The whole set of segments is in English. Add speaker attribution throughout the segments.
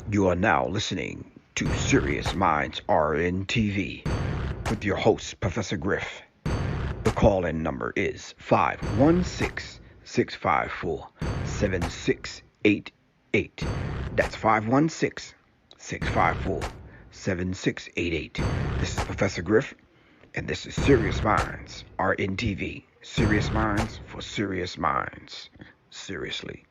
Speaker 1: You are now listening to Serious Minds RNTV with your host, Professor Griff. The call-in number is 516-654-7688. That's 516-654-7688. This is Professor Griff, and this is Serious Minds RNTV. Serious Minds for Serious Minds. Seriously.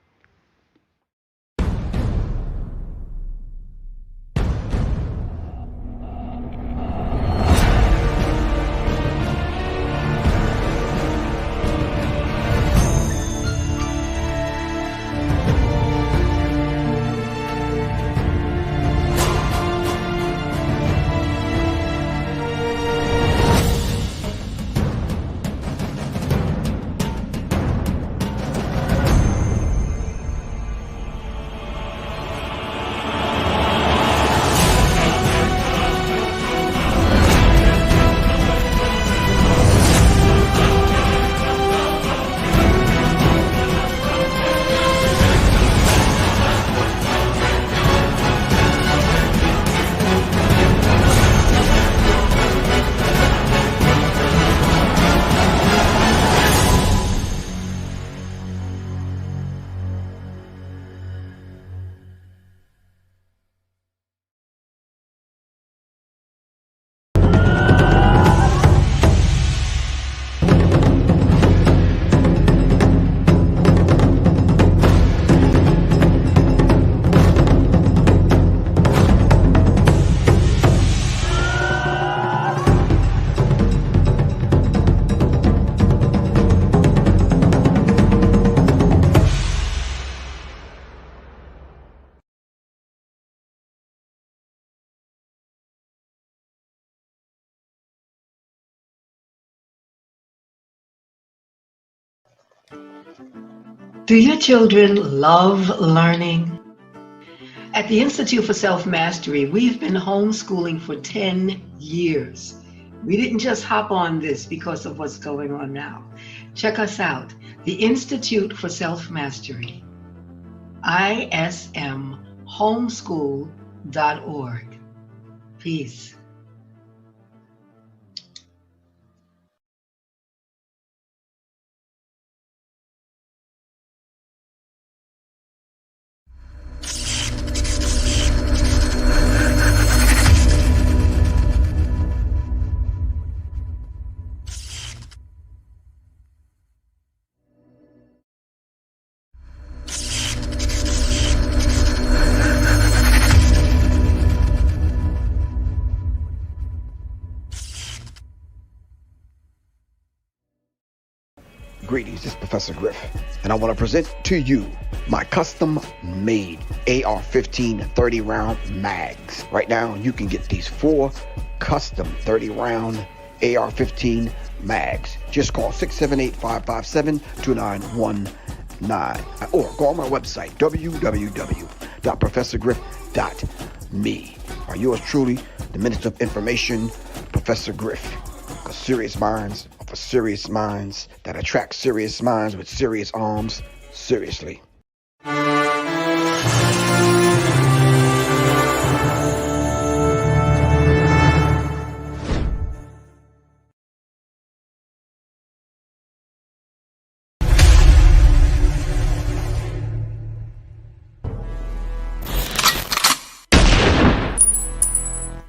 Speaker 2: Do your children love learning? At the Institute for Self-Mastery, we've been homeschooling for 10 years. We didn't just hop on this because of what's going on now. Check us out, the Institute for Self-Mastery, ismhomeschool.org. Peace.
Speaker 1: Greetings, this is Professor Griff, and I want to present to you my custom-made AR-15 30-round mags. Right now, you can get these 4 custom 30-round AR-15 mags. Just call 678-557-2919 or go on my website, www.professorgriff.me. Are yours truly, the Minister of Information, Professor Griff. Because serious minds are for serious minds that attract serious minds with serious arms. Seriously.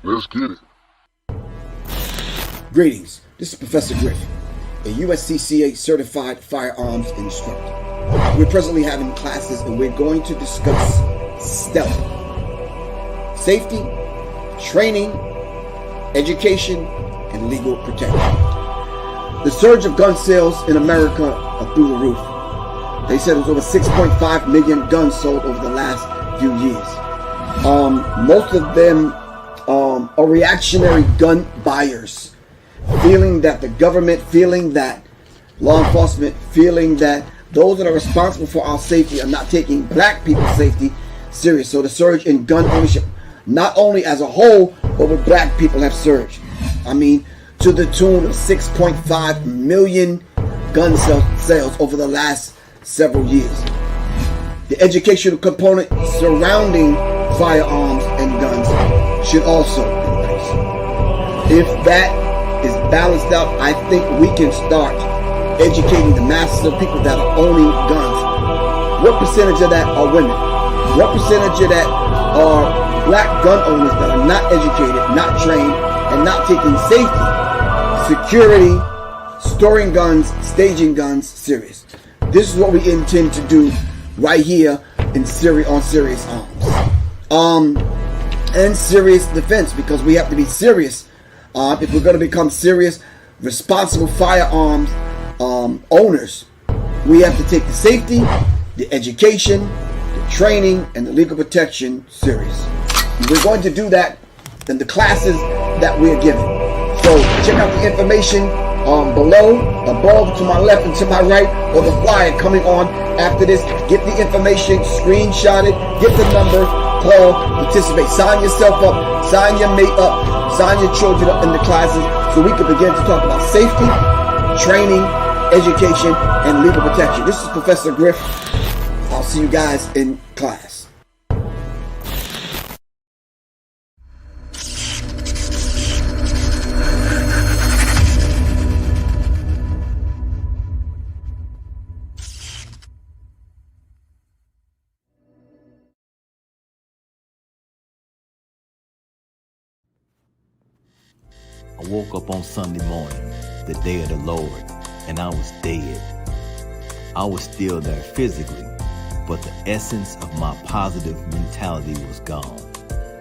Speaker 3: Let's get it.
Speaker 4: Greetings, this is Professor Griff, a USCCA certified firearms instructor. We're presently having classes and we're going to discuss stealth, safety, training, education, and legal protection. The surge of gun sales in America are through the roof. They said it was over 6.5 million guns sold over the last few years. Most of them are reactionary gun buyers, feeling that the government, feeling that law enforcement, feeling that those that are responsible for our safety are not taking black people's safety serious. So the surge in gun ownership, not only as a whole, but with black people have surged. I mean, to the tune of 6.5 million gun sales over the last several years. The educational component surrounding firearms and guns should also increase. If that is balanced out, I think we can start educating the masses of people that are owning guns. What percentage of that are women? What percentage of that are black gun owners that are not educated, not trained, and not taking safety, security, storing guns, staging guns serious? This is what we intend to do right here on Serious Arms. And serious defense, because we have to be serious. If we're going to become serious, responsible firearms owners, we have to take the safety, the education, the training, and the legal protection serious. We're going to do that in the classes that we're given. So check out the information below, above, to my left, and to my right, or the flyer coming on after this. Get the information, screenshot it, get the number, call, participate. Sign yourself up, sign your mate up, sign your children up in the classes so we can begin to talk about safety, training, education, and legal protection. This is Professor Griff. I'll see you guys in class.
Speaker 5: I woke up on Sunday morning, the day of the Lord, and I was dead. I was still there physically, but the essence of my positive mentality was gone.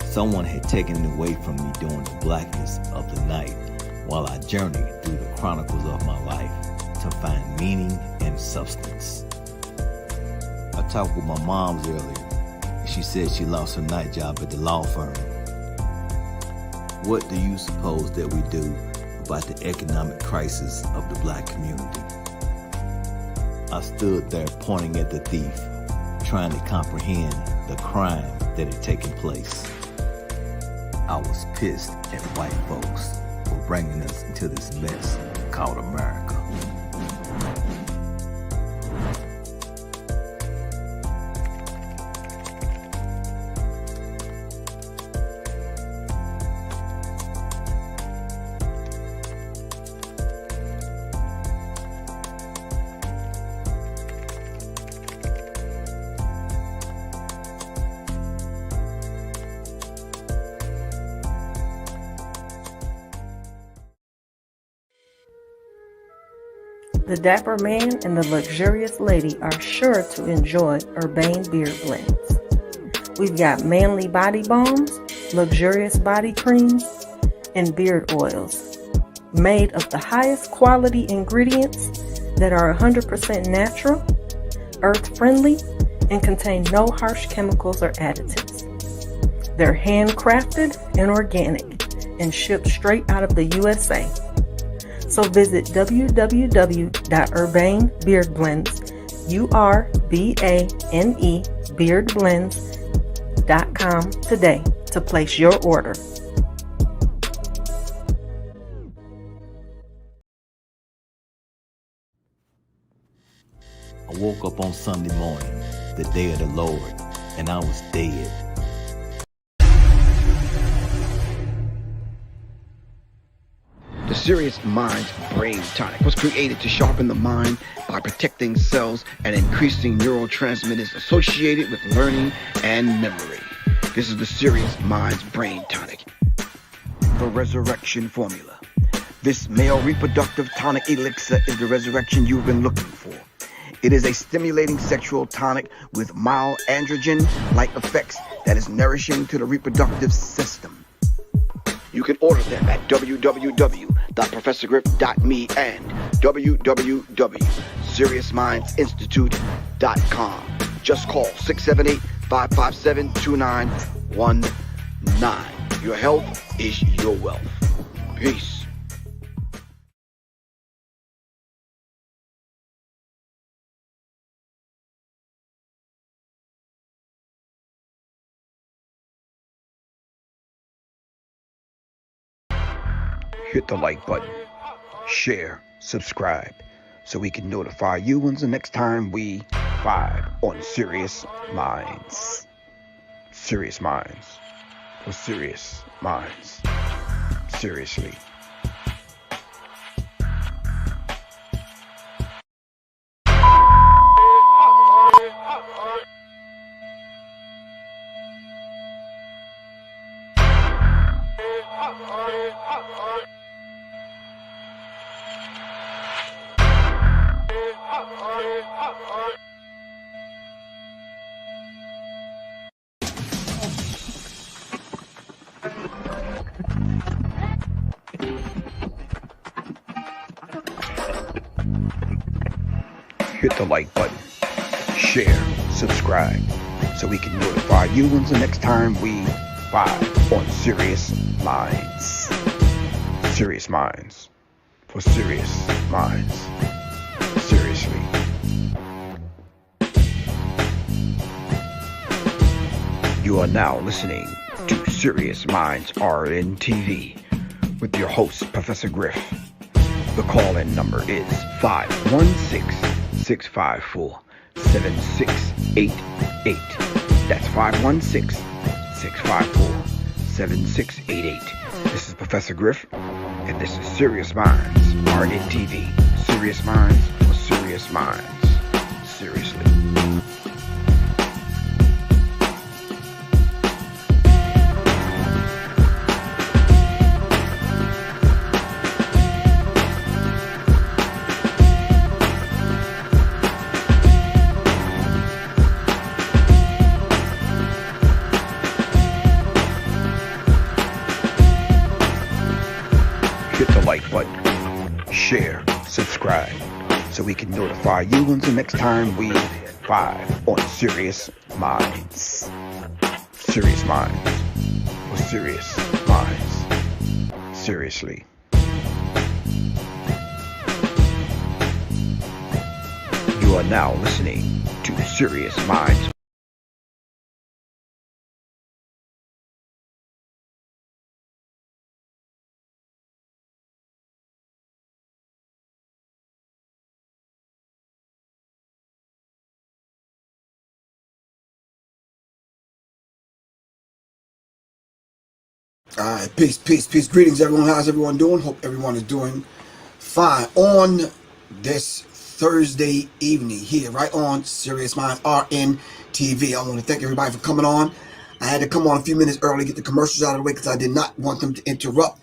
Speaker 5: Someone had taken it away from me during the blackness of the night while I journeyed through the chronicles of my life to find meaning and substance. I talked with my moms earlier, and she said she lost her night job at the law firm. What do you suppose that we do about the economic crisis of the black community? I stood there pointing at the thief, trying to comprehend the crime that had taken place. I was pissed at white folks for bringing us into this mess called America.
Speaker 6: The dapper man and the luxurious lady are sure to enjoy Urbane Beard Blends. We've got manly body balms, luxurious body creams, and beard oils made of the highest quality ingredients that are 100% natural, earth-friendly, and contain no harsh chemicals or additives. They're handcrafted and organic and shipped straight out of the USA. So visit www.urbanebeardblends, beardblends.com today to place your order.
Speaker 5: I woke up on Sunday morning, the day of the Lord, and I was dead.
Speaker 1: The Serious Minds Brain Tonic was created to sharpen the mind by protecting cells and increasing neurotransmitters associated with learning and memory. This is the Serious Minds Brain Tonic. The Resurrection Formula. This male reproductive tonic elixir is the resurrection you've been looking for. It is a stimulating sexual tonic with mild androgen-like effects that is nourishing to the reproductive system. You can order them at www.professorgriff.me and www.seriousmindsinstitute.com. Just call 678-557-2919. Your health is your wealth. Peace. Hit the like button, share, subscribe, so we can notify you when's the next time we vibe on Serious Minds. Serious minds for serious minds. Seriously. Hit the like button, share, subscribe, so we can notify you when the next time we vibe on Serious Minds. Serious Minds for serious minds. Seriously. You are now listening to Serious Minds RN TV with your host, Professor Griff. The call-in number is 516-654-7688. That's 516-654-7688. This is Professor Griff, and this is Serious Minds RN TV. Serious Minds for serious minds. Seriously. Hit the like button, share, subscribe, so we can notify you when the next time we vibe on Serious Minds. Serious Minds for serious minds. Seriously. You are now listening to Serious Minds.
Speaker 4: All right, peace, peace, peace. Greetings, everyone. How's everyone doing? Hope everyone is doing fine on this Thursday evening here, right on Serious Minds RN TV. I want to thank everybody for coming on. I had to come on a few minutes early, get the commercials out of the way because I did not want them to interrupt.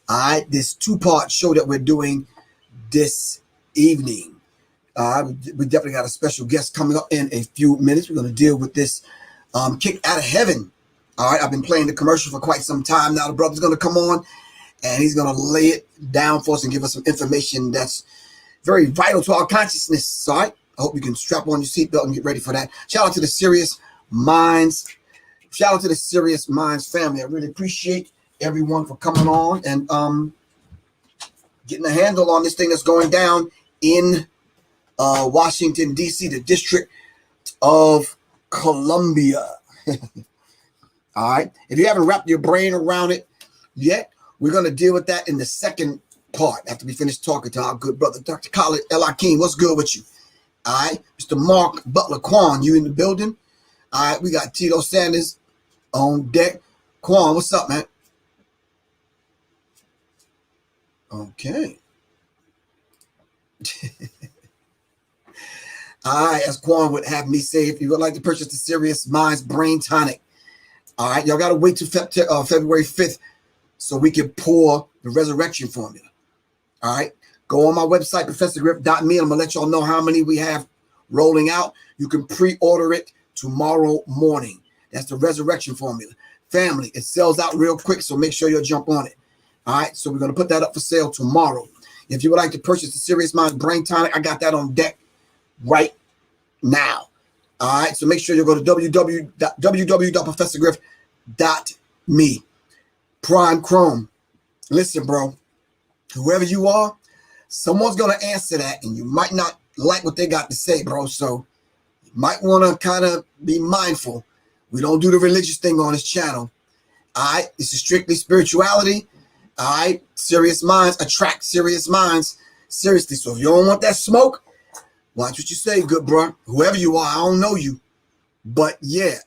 Speaker 4: All right, this two-part show that we're doing this evening. We definitely got a special guest coming up in a few minutes. We're going to deal with this kick out of heaven. All right, I've been playing the commercial for quite some time now. The brother's going to come on, and he's going to lay it down for us and give us some information that's very vital to our consciousness. All right, I hope you can strap on your seatbelt and get ready for that. Shout out to the Serious Minds. Shout out to the Serious Minds family. I really appreciate everyone for coming on and getting a handle on this thing that's going down in Washington, D.C., the District of Columbia. All right. If you haven't wrapped your brain around it yet, we're going to deal with that in the second part after we finish talking to our good brother, Dr. Khalid El Hakim. What's good with you? All right. Mr. Mark Butler Quan, you in the building? All right. We got Tito Sanders on deck. Quan, what's up, man? Okay. All right. As Quan would have me say, if you would like to purchase the Serious Minds Brain Tonic, all right, y'all got to wait till February 5th so we can pour the resurrection formula. All right, go on my website, ProfessorGriff.me. I'm going to let y'all know how many we have rolling out. You can pre-order it tomorrow morning. That's the resurrection formula. Family, it sells out real quick, so make sure you'll jump on it. All right, so we're going to put that up for sale tomorrow. If you would like to purchase the Serious Minds Brain Tonic, I got that on deck right now. All right, so make sure you go to www.professorgriff.me. Prime Chrome. Listen, bro, whoever you are, someone's going to answer that, and you might not like what they got to say, bro. So you might want to kind of be mindful. We don't do the religious thing on this channel. All right, this is strictly spirituality. All right, serious minds attract serious minds. Seriously, so if you don't want that smoke, watch what you say, good bro. Whoever you are, I don't know you. But yeah,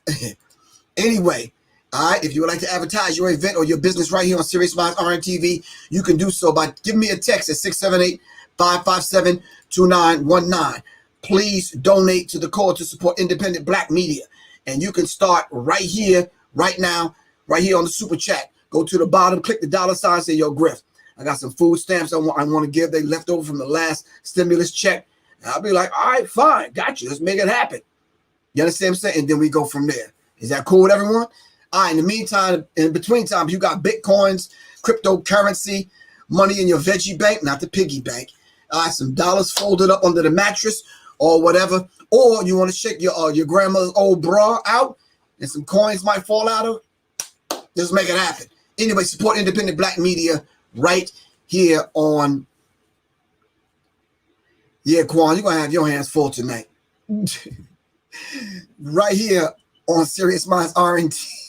Speaker 4: Anyway, all right, if you would like to advertise your event or your business right here on Serious Minds RNTV, you can do so by giving me a text at 678-557-2919. Please donate to the cause to support independent black media. And you can start right here, right now, right here on the super chat. Go to the bottom, click the $, say, yo, Griff, I got some food stamps I want to give. They left over from the last stimulus check. And I'll be like, all right, fine, got you. Let's make it happen. You understand what I'm saying? And then we go from there. Is that cool with everyone? All right, in the meantime, in between times, you got Bitcoins, cryptocurrency, money in your veggie bank, not the piggy bank. Some dollars folded up under the mattress or whatever. Or you want to shake your grandma's old bra out and some coins might fall out of it. Let's make it happen. Anyway, support independent black media right here on... Yeah, Quan, you're going to have your hands full tonight. Right here on Serious Minds RNTV.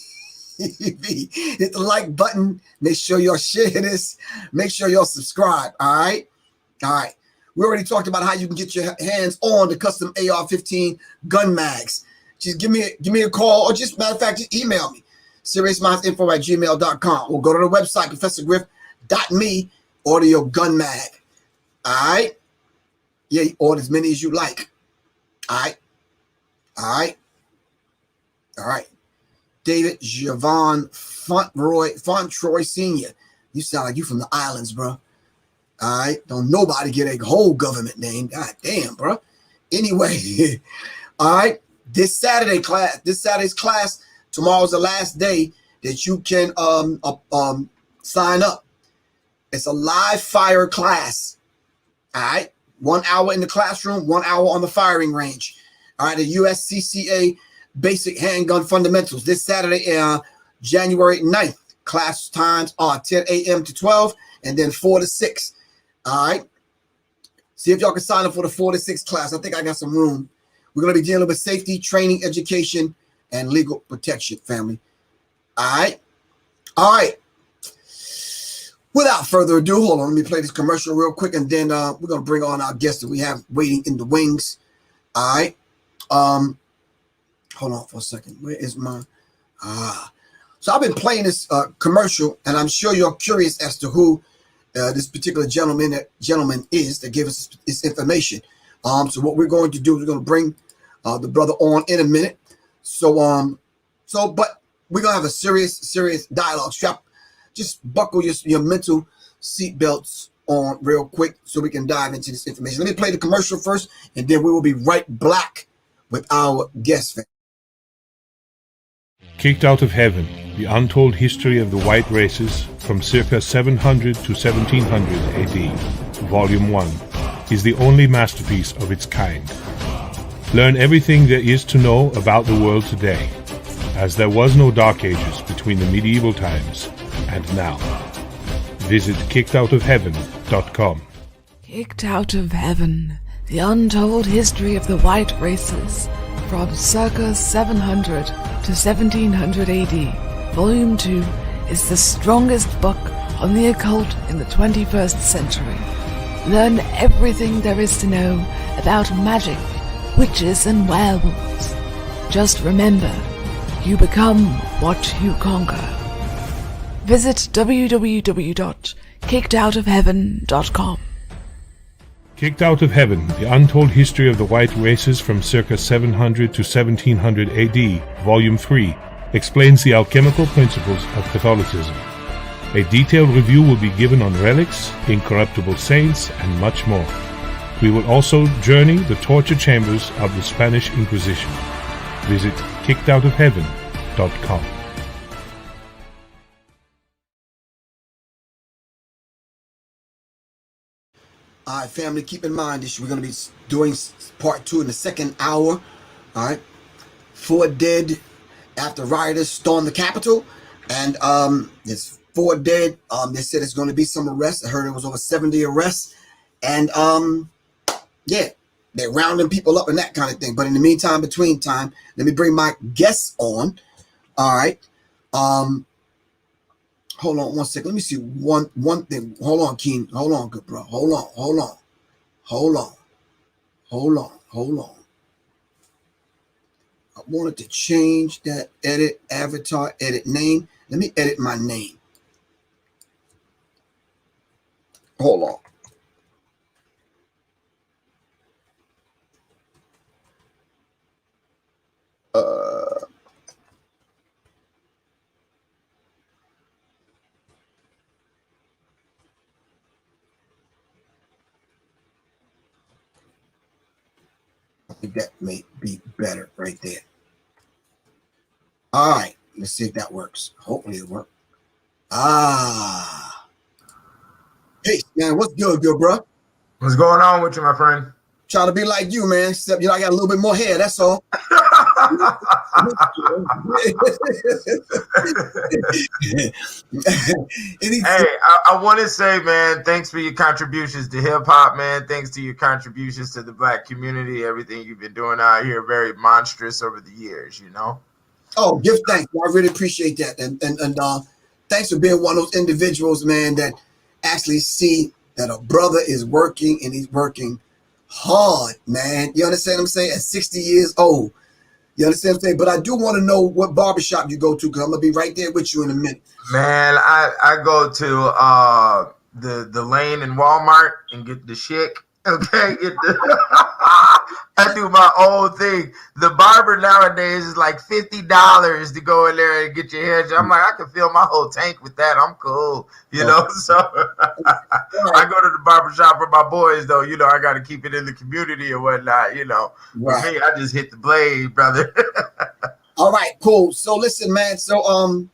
Speaker 4: Hit the like button. Make sure y'all share this. Make sure y'all subscribe. All right. All right. We already talked about how you can get your hands on the custom AR-15 gun mags. Just give me a call, or just, matter of fact, just email me. SeriousMindsInfo@gmail.com. Or go to the website, ProfessorGriff.me. Order your gun mag. All right. Yeah, order as many as you like. All right. All right. All right. David Javon Fontroy Sr. You sound like you from the islands, bro. All right. Don't nobody get a whole government name. God damn, bro. Anyway. All right. This Saturday's class, tomorrow's the last day that you can sign up. It's a live fire class. All right. 1 hour in the classroom, 1 hour on the firing range. All right. The USCCA Basic Handgun Fundamentals this Saturday, January 9th. Class times are 10 a.m. to 12 and then 4 to 6. All right. See if y'all can sign up for the 4 to 6 class. I think I got some room. We're going to be dealing with safety, training, education, and legal protection, family. All right. All right. Without further ado, hold on. Let me play this commercial real quick, and then we're going to bring on our guests that we have waiting in the wings. All right. Hold on for a second. Where is my... So I've been playing this commercial, and I'm sure you're curious as to who this particular gentleman is that gave us this information. So what we're going to do is we're going to bring the brother on in a minute. But we're going to have a serious dialogue. Just buckle your mental seatbelts on real quick so we can dive into this information. Let me play the commercial first, and then we will be right back with our guest.
Speaker 7: Kicked Out of Heaven, the untold history of the white races from circa 700 to 1700 AD, Volume 1, is the only masterpiece of its kind. Learn everything there is to know about the world today, as there was no Dark Ages between the medieval times and now. Visit kickedoutofheaven.com.
Speaker 8: Kicked Out of Heaven, the untold history of the white races from circa 700 to 1700 AD. Volume 2 is the strongest book on the occult in the 21st century. Learn everything there is to know about magic, witches, and werewolves. Just remember, you become what you conquer. Visit www.kickedoutofheaven.com.
Speaker 7: Kicked Out of Heaven, the untold history of the white races from circa 700 to 1700 AD, Volume 3, explains the alchemical principles of Catholicism. A detailed review will be given on relics, incorruptible saints, and much more. We will also journey the torture chambers of the Spanish Inquisition. Visit kickedoutofheaven.com.
Speaker 4: All right, family, keep in mind this. We're going to be doing part 2 in the second hour. All right. 4 dead after rioters stormed the Capitol. And there's 4 dead. They said it's going to be some arrests. I heard it was over 70 arrests. And yeah, they're rounding people up and that kind of thing. But in the meantime, between time, let me bring my guests on. All right. Hold on one second. Let me see one thing. Hold on, Keenan. Hold on, good bro. Hold on. I wanted to change that. Edit avatar, edit name. Let me edit my name. Hold on. I think that may be better right there. All right, let's see if that works. Hopefully it works. Hey, man, what's good, bro?
Speaker 9: What's going on with you, my friend?
Speaker 4: Trying to be like you, man. Except I got a little bit more hair. That's all.
Speaker 9: Hey, I want to say, man, thanks for your contributions to hip hop, man. Thanks to your contributions to the black community. Everything you've been doing out here, very monstrous over the years, you know.
Speaker 4: Oh, give thanks. I really appreciate that, and thanks for being one of those individuals, man, that actually see that a brother is working and he's working hard, man. You understand what I'm saying? At 60 years old. You understand what I'm saying? But I do want to know what barbershop you go to, because I'm going to be right there with you in a minute.
Speaker 9: Man, I go to the lane in Walmart and get the chick. Okay, I do my own thing. The barber nowadays is like $50 to go in there and get your hair done. I'm like, I can fill my whole tank with that. I'm cool, you know. So I go to the barber shop for my boys, though. You know, I got to keep it in the community and whatnot. You know, for me, I just hit the blade, brother.
Speaker 4: All right, cool. So listen, man. So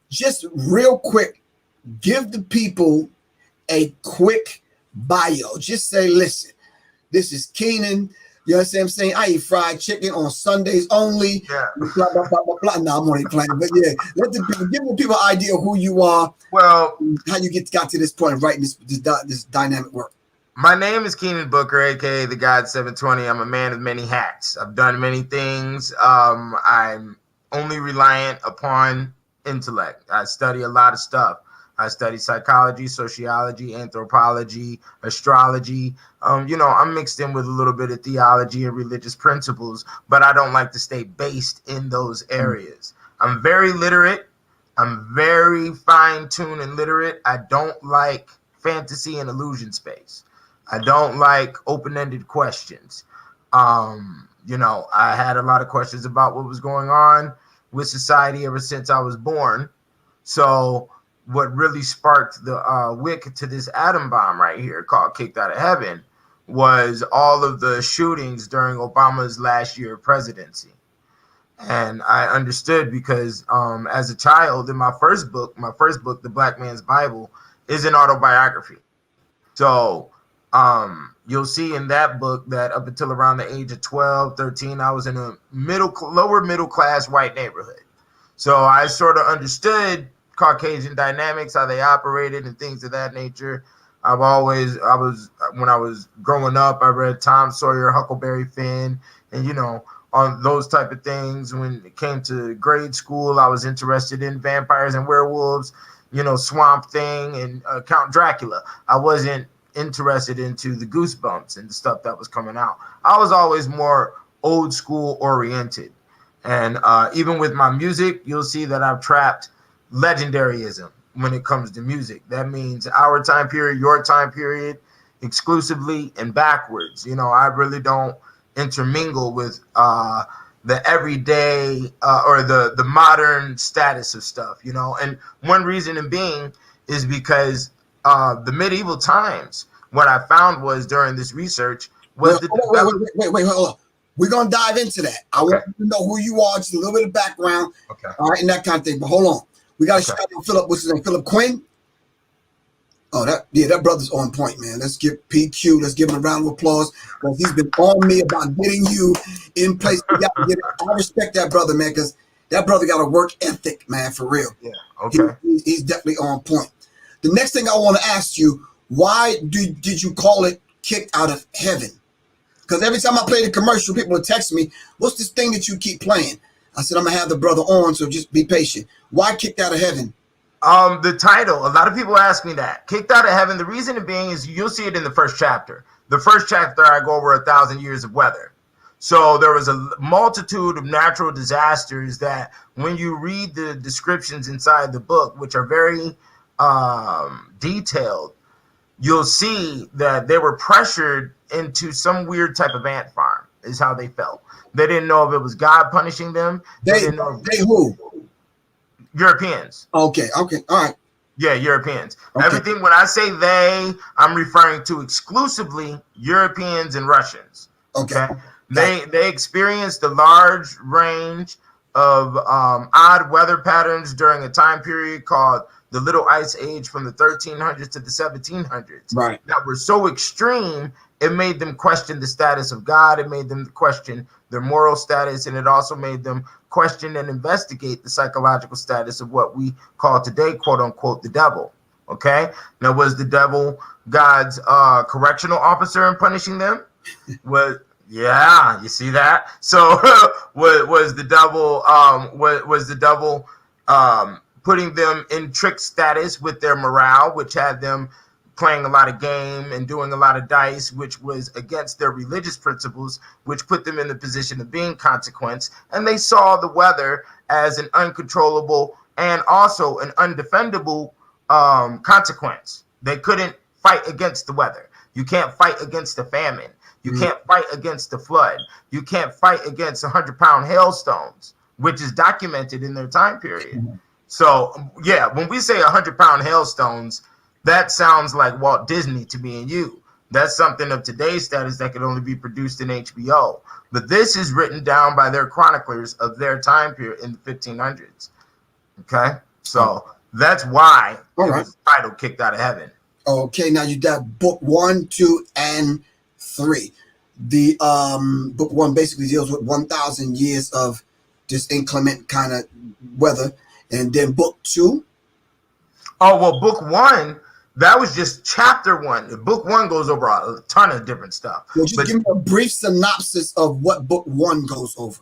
Speaker 4: just real quick, give the people a quick bio. Just say, listen, this is Keenan. You understand what I'm saying? I eat fried chicken on Sundays only.
Speaker 9: Yeah.
Speaker 4: Blah, blah, blah, blah, blah. No, I'm only playing. But yeah, give the people an idea of who you are.
Speaker 9: Well,
Speaker 4: how you got to this point of writing this dynamic work.
Speaker 9: My name is Keenan Booker, aka the God 720. I'm a man of many hats. I've done many things. I'm only reliant upon intellect. I study a lot of stuff. I study psychology, sociology, anthropology, astrology. You know, I'm mixed in with a little bit of theology and religious principles, but I don't like to stay based in those areas. I'm very literate. I'm very fine-tuned and literate. I don't like fantasy and illusion space. I don't like open-ended questions. You know, I had a lot of questions about what was going on with society ever since I was born. So what really sparked the wick to this atom bomb right here called Kicked Out of Heaven was all of the shootings during Obama's last year of presidency. And I understood because as a child, in my first book, The Black Man's Bible, is an autobiography. So you'll see in that book that up until around the age of 12, 13, I was in a lower middle class white neighborhood. So I sort of understood Caucasian dynamics, how they operated and things of that nature. When I was growing up, I read Tom Sawyer, Huckleberry Finn, and, you know, on those type of things. When it came to grade school, I was interested in vampires and werewolves, you know, Swamp Thing and Count Dracula. I wasn't interested into the Goosebumps and the stuff that was coming out. I was always more old school oriented. And even with my music, you'll see that I've trapped legendaryism when it comes to music. That means our time period, your time period, exclusively and backwards. You know, I really don't intermingle with the everyday or the modern status of stuff, you know. And one reason being is because the medieval times, what I found was during this research was
Speaker 4: wait, hold on. We're gonna dive into that. I want you to know who you are, just a little bit of background, all right, and that kind of thing. But hold on, we got to shout out Philip. What's his name? Philip Quinn. Oh, that brother's on point, man. Let's give PQ. Let's give him a round of applause because he's been on me about getting you in place. I respect that brother, man, because that brother got a work ethic, man, for real.
Speaker 9: Yeah. Okay.
Speaker 4: He's definitely on point. The next thing I want to ask you, why did you call it Kicked Out of Heaven? Because every time I play the commercial, people will text me, what's this thing that you keep playing? I said, I'm going to have the brother on, so just be patient. Why Kicked Out of Heaven?
Speaker 9: The title, a lot of people ask me that. Kicked Out of Heaven, the reason being is you'll see it in the first chapter. The first chapter, I go over 1,000 years of weather. So there was a multitude of natural disasters that when you read the descriptions inside the book, which are very detailed, you'll see that they were pressured into some weird type of ant farm is how they felt. They didn't know if it was God punishing them. They didn't know.
Speaker 4: They who?
Speaker 9: Europeans.
Speaker 4: Okay, all right.
Speaker 9: Yeah, Europeans.
Speaker 4: Okay.
Speaker 9: Everything, when I say they, I'm referring to exclusively Europeans and Russians. Okay. They experienced a large range of odd weather patterns during a time period called the Little Ice Age from the 1300s to the 1700s.
Speaker 4: Right.
Speaker 9: That were so extreme, it made them question the status of God. It made them question their moral status, and it also made them question and investigate the psychological status of what we call today, quote unquote, the devil. Okay. Now, was the devil God's correctional officer in punishing them? Yeah, you see that? So was the devil putting them in trick status with their morale, which had them playing a lot of game and doing a lot of dice, which was against their religious principles, which put them in the position of being consequence. And they saw the weather as an uncontrollable and also an undefendable consequence. They couldn't fight against the weather. You can't fight against the famine. You can't fight against the flood. You can't fight against 100-pound hailstones, which is documented in their time period. So, yeah, when we say 100-pound hailstones, that sounds like Walt Disney to me and you. That's something of today's status that could only be produced in HBO. But this is written down by their chroniclers of their time period in the 1500s. Okay? So that's why it was titled Kicked Out of Heaven.
Speaker 4: Okay, now you got book 1, 2, and 3. The book 1 basically deals with 1,000 years of just inclement kind of weather, and then book 2.
Speaker 9: Oh well, book 1 that was just chapter 1. Book 1 goes over a ton of different stuff.
Speaker 4: Well, just give me a brief synopsis of what book 1 goes over.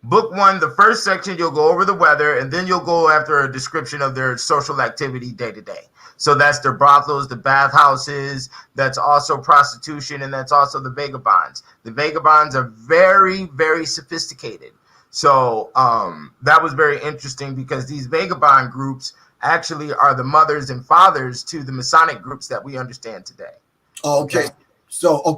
Speaker 9: Book 1, the first section, you'll go over the weather, and then you'll go after a description of their social activity day to day. So that's their brothels, the bathhouses, that's also prostitution, and that's also the vagabonds. The vagabonds are very, very sophisticated. So that was very interesting because these vagabond groups actually are the mothers and fathers to the Masonic groups that we understand today.
Speaker 4: Okay. So,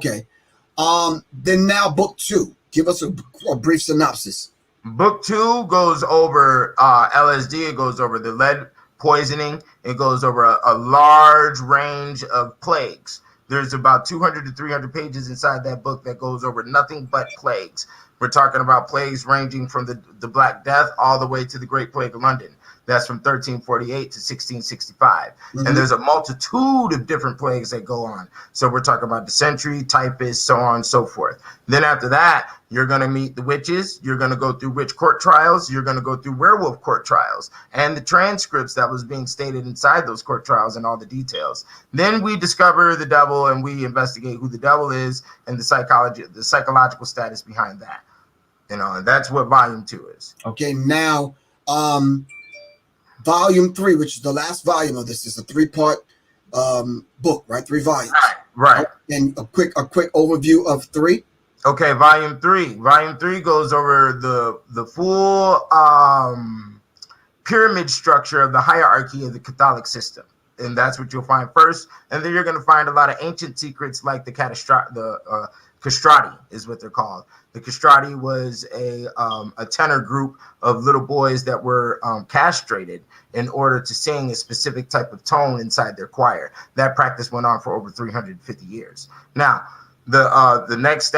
Speaker 4: then now book 2. Give us a brief synopsis.
Speaker 9: Book 2 goes over LSD. It goes over the lead poisoning. It goes over a large range of plagues. There's about 200 to 300 pages inside that book that goes over nothing but plagues. We're talking about plagues ranging from the Black Death all the way to the Great Plague of London. That's from 1348 to 1665. Mm-hmm. And there's a multitude of different plagues that go on. So we're talking about dysentery, typhus, so on and so forth. Then after that, you're going to meet the witches. You're going to go through witch court trials. You're going to go through werewolf court trials and the transcripts that was being stated inside those court trials and all the details. Then we discover the devil and we investigate who the devil is and the psychological status behind that. You know, and that's what volume 2 is.
Speaker 4: Okay, now volume 3, which is the last volume of this, is a 3-part book, right? 3 volumes.
Speaker 9: Right.
Speaker 4: And a quick overview of 3.
Speaker 9: Okay, volume 3. Volume 3 goes over the full pyramid structure of the hierarchy of the Catholic system. And that's what you'll find first. And then you're going to find a lot of ancient secrets like the castrati is what they're called. The castrati was a tenor group of little boys that were castrated in order to sing a specific type of tone inside their choir. That practice went on for over 350 years. Now, the next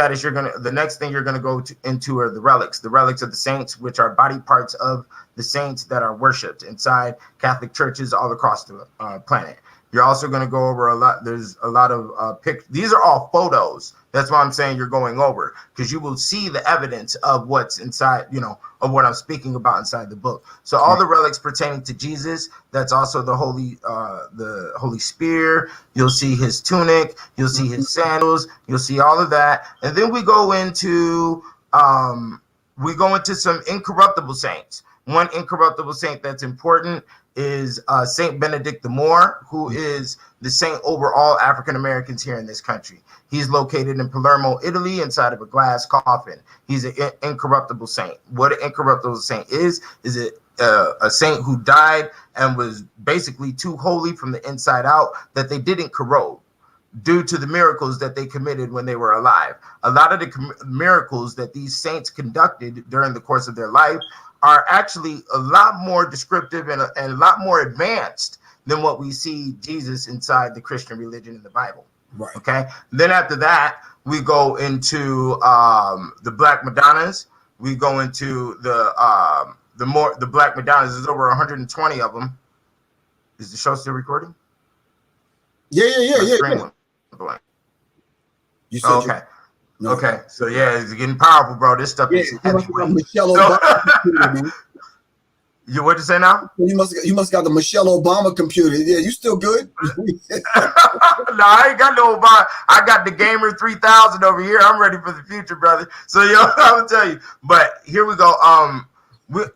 Speaker 9: thing you're gonna go into are the relics of the saints, which are body parts of the saints that are worshipped inside Catholic churches all across the planet. You're also going to go over a lot. There's a lot of these are all photos. That's why I'm saying you're going over, because you will see the evidence of what's inside, of what I'm speaking about inside the book. So all the relics pertaining to Jesus, that's also the holy spear. You'll see his tunic. You'll see his sandals. You'll see all of that. And then we go into some incorruptible saints. One incorruptible saint that's important is Saint Benedict the Moor, who is the saint over all African Americans here in this country. He's located in Palermo, Italy, inside of a glass coffin. He's an incorruptible saint. What an incorruptible saint is it a saint who died and was basically too holy from the inside out that they didn't corrode due to the miracles that they committed when they were alive. A lot of the miracles that these saints conducted during the course of their life are actually a lot more descriptive and a lot more advanced than what we see Jesus inside the Christian religion in the Bible.
Speaker 4: Right.
Speaker 9: Okay. Then after that, we go into the Black Madonnas. We go into the Black Madonnas. There's over 120 of them. Is the show still recording?
Speaker 4: Yeah.
Speaker 9: Blank.
Speaker 4: You said
Speaker 9: okay. Okay, so yeah, it's getting powerful, bro. This stuff is heavyweight.
Speaker 4: Michelle Obama computer, man.
Speaker 9: You what you say now?
Speaker 4: You must got the Michelle Obama computer. Yeah, you still good?
Speaker 9: No, I ain't got no Obama. I got the Gamer 3000 over here. I'm ready for the future, brother. So I'm gonna tell you. But here we go. I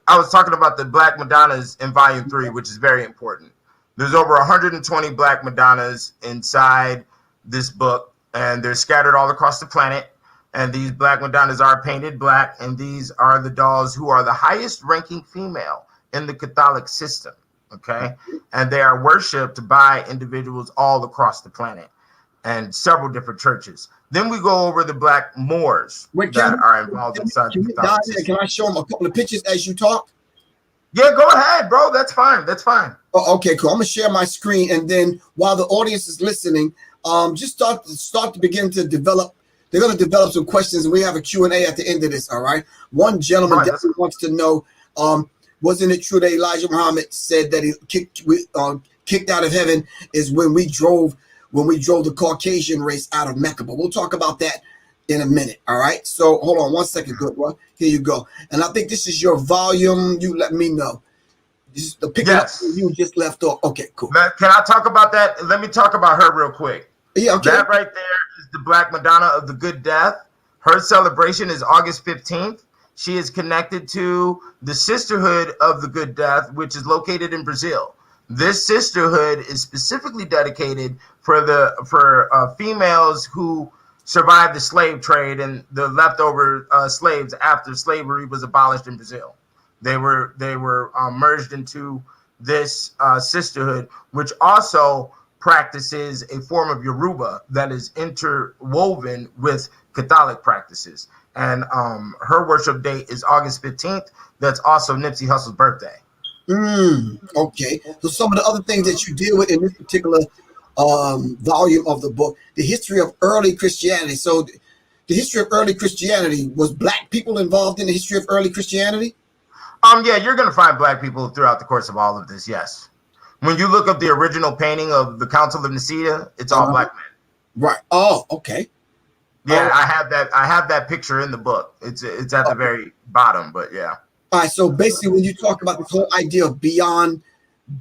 Speaker 9: was talking about the Black Madonnas in Volume 3, which is very important. There's over 120 Black Madonnas inside this book, and they're scattered all across the planet. And these Black Madonnas are painted black, and these are the dolls who are the highest ranking female in the Catholic system. Okay. And they are worshipped by individuals all across the planet and several different churches. Then we go over the Black Moors that are involved inside the Catholic system.
Speaker 4: Can I show them a couple of pictures as you talk?
Speaker 9: Yeah, go ahead, bro. That's fine. That's fine.
Speaker 4: Oh, okay, cool. I'm gonna share my screen, and then while the audience is listening, just start to begin to develop. They're gonna develop some questions, and we have a Q&A at the end of this. All right. One gentleman definitely wants to know, wasn't it true that Elijah Muhammad said that he kicked out of heaven is when we drove the Caucasian race out of Mecca? But we'll talk about that in a minute. All right. So hold on one second, good bro. Here you go. And I think this is your volume. You let me know. This is the picture you just left off. Okay, cool.
Speaker 9: Can I talk about that? Let me talk about her real quick.
Speaker 4: Yeah, okay.
Speaker 9: That right there is the Black Madonna of the Good Death. Her celebration is August 15th. She is connected to the Sisterhood of the Good Death, which is located in Brazil. This sisterhood is specifically dedicated for females who survived the slave trade and the leftover slaves after slavery was abolished in Brazil. They were merged into this sisterhood, which also practices a form of Yoruba that is interwoven with Catholic practices. And her worship date is August 15th. That's also Nipsey Hussle's birthday.
Speaker 4: Okay. So some of the other things that you deal with in this particular volume of the book, the history of early Christianity. So the history of early Christianity, was black people involved in the history of early Christianity?
Speaker 9: Yeah, you're going to find black people throughout the course of all of this, yes. When you look up the original painting of the Council of Nicaea, it's all black men.
Speaker 4: Right. Oh, okay.
Speaker 9: Yeah, I have that picture in the book. It's at the very bottom, but yeah.
Speaker 4: All right. So basically, when you talk about this whole idea of beyond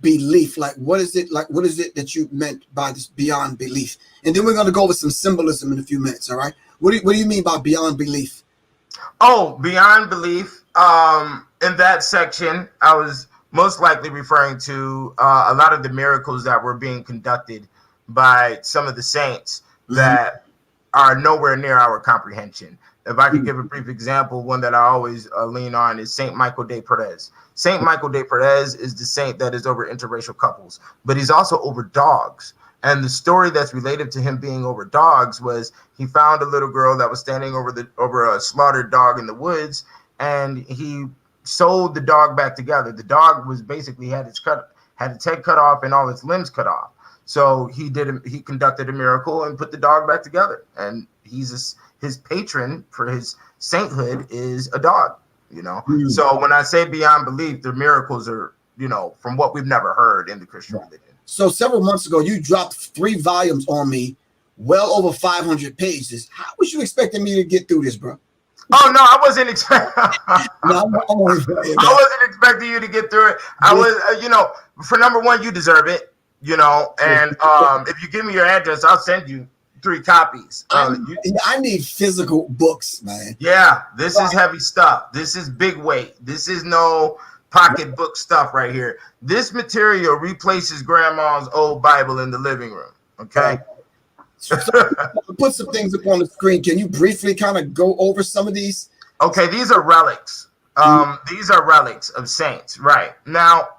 Speaker 4: belief, what is it that you meant by this beyond belief? And then we're going to go over some symbolism in a few minutes. All right. What do you mean by beyond belief?
Speaker 9: Oh, beyond belief. In that section, I was most likely referring to a lot of the miracles that were being conducted by some of the saints that are nowhere near our comprehension. If I could give a brief example, one that I always lean on is Saint Michael de Perez. Saint Michael de Perez is the saint that is over interracial couples, but he's also over dogs. And the story that's related to him being over dogs was he found a little girl that was standing over a slaughtered dog in the woods, and he sewed the dog back together. The dog was basically had its head cut off and all its limbs cut off. So he conducted a miracle and put the dog back together. And his patron for his sainthood is a dog, So when I say beyond belief, the miracles are, from what we've never heard in the Christian religion.
Speaker 4: So several months ago, you dropped 3 volumes on me, well over 500 pages. How was you expecting me to get through this, bro?
Speaker 9: Oh no, I wasn't expecting. I wasn't expecting you to get through it. I was, for number one, you deserve it, And if you give me your address, I'll send you 3 copies.
Speaker 4: I need physical books, man.
Speaker 9: Yeah, this is heavy stuff. This is big weight. This is no pocketbook stuff right here. This material replaces grandma's old Bible in the living room. Okay.
Speaker 4: So put some things up on the screen. Can you briefly kind of go over some of these?
Speaker 9: Okay, these are relics. These are relics of saints. Right. Now,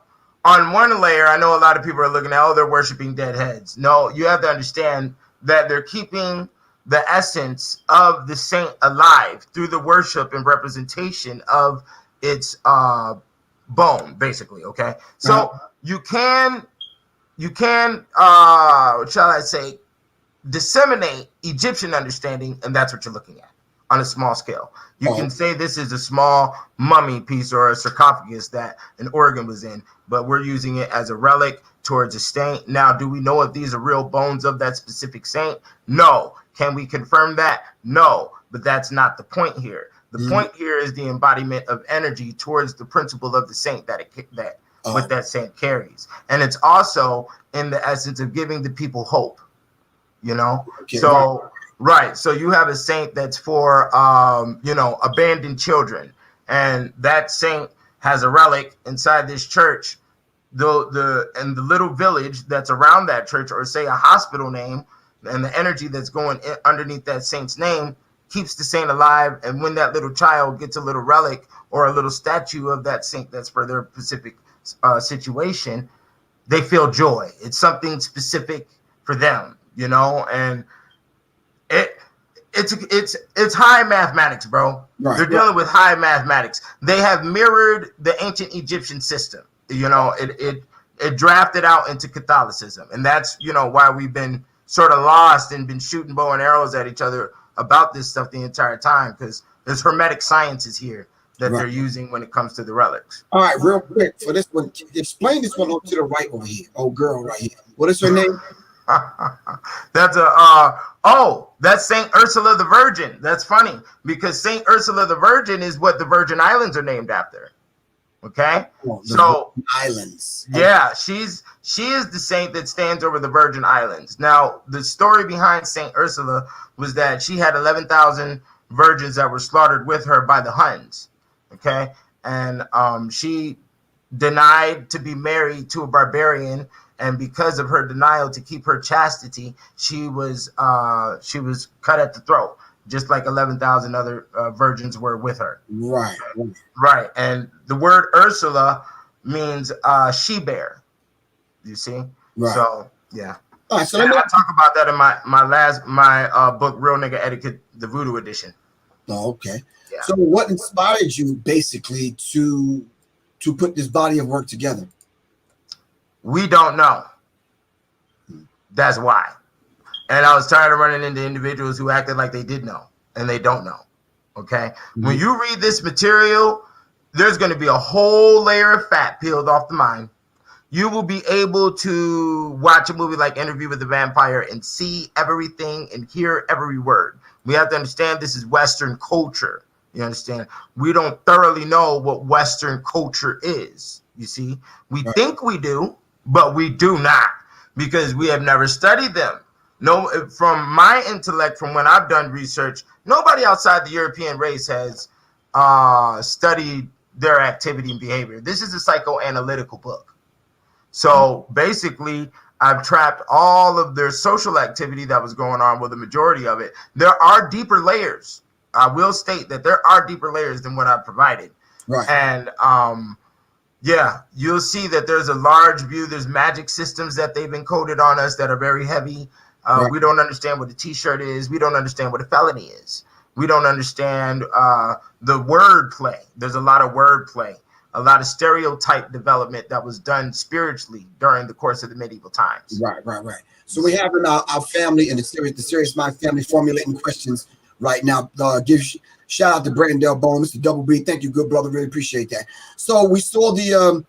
Speaker 9: on one layer, I know a lot of people are looking at, oh, they're worshiping dead heads. No, you have to understand that they're keeping the essence of the saint alive through the worship and representation of its bone, basically. Okay. So you can shall I say, disseminate Egyptian understanding, and that's what you're looking at on a small scale. You can say this is a small mummy piece or a sarcophagus that an organ was in, but we're using it as a relic towards a saint. Now, do we know if these are real bones of that specific saint? No. Can we confirm that? No, but that's not the point here. The point here is the embodiment of energy towards the principle of the saint what that saint carries. And it's also in the essence of giving the people hope. You know, so you have a saint that's for abandoned children, and that saint has a relic inside this church, the little village that's around that church, or say a hospital name, and the energy that's going underneath that saint's name keeps the saint alive. And when that little child gets a little relic or a little statue of that saint that's for their specific situation, they feel joy. It's something specific for them. You know, and it's high mathematics, bro. Right. They're dealing with high mathematics. They have mirrored the ancient Egyptian system. You know, it drafted out into Catholicism, and that's why we've been sort of lost and been shooting bow and arrows at each other about this stuff the entire time, because there's hermetic sciences here that they're using when it comes to the relics.
Speaker 4: All right, real quick for this one, explain this one up to the right over here. Oh, girl, right here. What is her name?
Speaker 9: That's that's Saint Ursula the Virgin. That's funny, because Saint Ursula the Virgin is what the Virgin Islands are named after. Okay, so
Speaker 4: Islands.
Speaker 9: Yeah, she is the saint that stands over the Virgin Islands. Now, the story behind Saint Ursula was that she had 11,000 virgins that were slaughtered with her by the Huns. Okay, and she denied to be married to a barbarian. And because of her denial to keep her chastity, she was cut at the throat, just like 11,000 other virgins were with her. Right. And the word Ursula means she bear. You see? Right. So yeah. All right, so I talk about that in my book, Real Nigga Etiquette, the Voodoo edition.
Speaker 4: Oh, okay. Yeah. So what inspired you basically to put this body of work together?
Speaker 9: We don't know. That's why. And I was tired of running into individuals who acted like they did know, and they don't know. Okay? When you read this material, there's going to be a whole layer of fat peeled off the mind. You will be able to watch a movie like Interview with the Vampire and see everything and hear every word. We have to understand this is Western culture. You understand? We don't thoroughly know what Western culture is. You see? We think we do, but we do not, because we have never studied them. No, from my intellect, from when I've done research, nobody outside the European race has studied their activity and behavior. This is a psychoanalytical book. So basically, I've trapped all of their social activity that was going on, well, the majority of it. There are deeper layers. I will state that there are deeper layers than what I've provided. Right. And yeah, you'll see that there's a large view. There's magic systems that they've encoded on us that are very heavy. We don't understand what a T-shirt is. We don't understand what a felony is. We don't understand the word play. There's a lot of word play, a lot of stereotype development that was done spiritually during the course of the medieval times.
Speaker 4: Right. So we have in our family and the Serious Mind family formulating questions right now. Give shout out to Brandon Del Bone, Mr. Double B. Thank you, good brother. Really appreciate that. So we saw the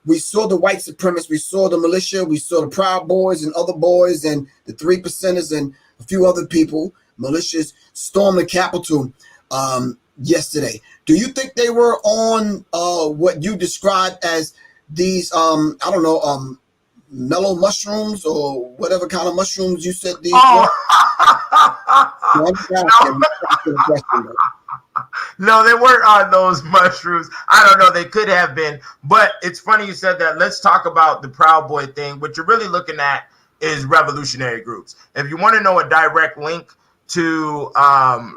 Speaker 4: white supremacists, we saw the militia, we saw the Proud Boys and other boys and the 3%ers and a few other people, militias, storm the Capitol yesterday. Do you think they were on what you described as these mellow mushrooms or whatever kind of mushrooms you said these were?
Speaker 9: No, they weren't on those mushrooms. I don't know. They could have been. But it's funny you said that. Let's talk about the Proud Boy thing. What you're really looking at is revolutionary groups. If you want to know a direct link to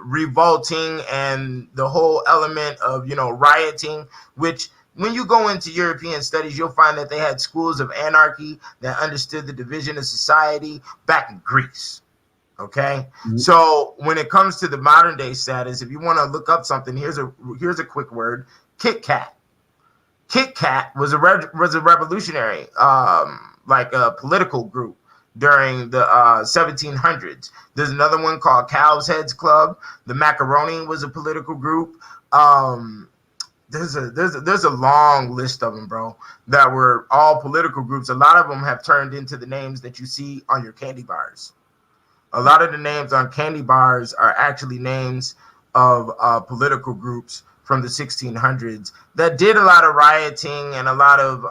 Speaker 9: revolting and the whole element of, rioting, which when you go into European studies, you'll find that they had schools of anarchy that understood the division of society back in Greece. Okay. So when it comes to the modern day status, if you want to look up something, here's a quick word: Kit Kat. Kit Kat was a revolutionary, like a political group during the 1700s. There's another one called Cow's Heads Club. The Macaroni was a political group. There's a long list of them, bro, that were all political groups. A lot of them have turned into the names that you see on your candy bars. A lot of the names on candy bars are actually names of political groups from the 1600s that did a lot of rioting and a lot of,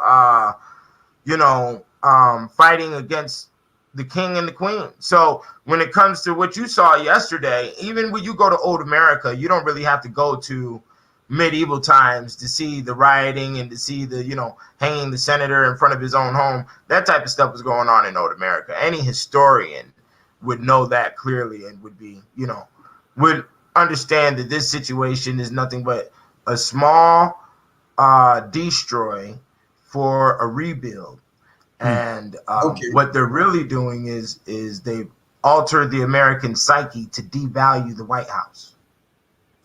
Speaker 9: fighting against the king and the queen. So when it comes to what you saw yesterday, even when you go to old America, you don't really have to go to medieval times to see the rioting and to see the, hanging the senator in front of his own home. That type of stuff was going on in old America. Any historian would know that clearly and would be, would understand that this situation is nothing but a small destroy for a rebuild. And what they're really doing is they've altered the American psyche to devalue the White House.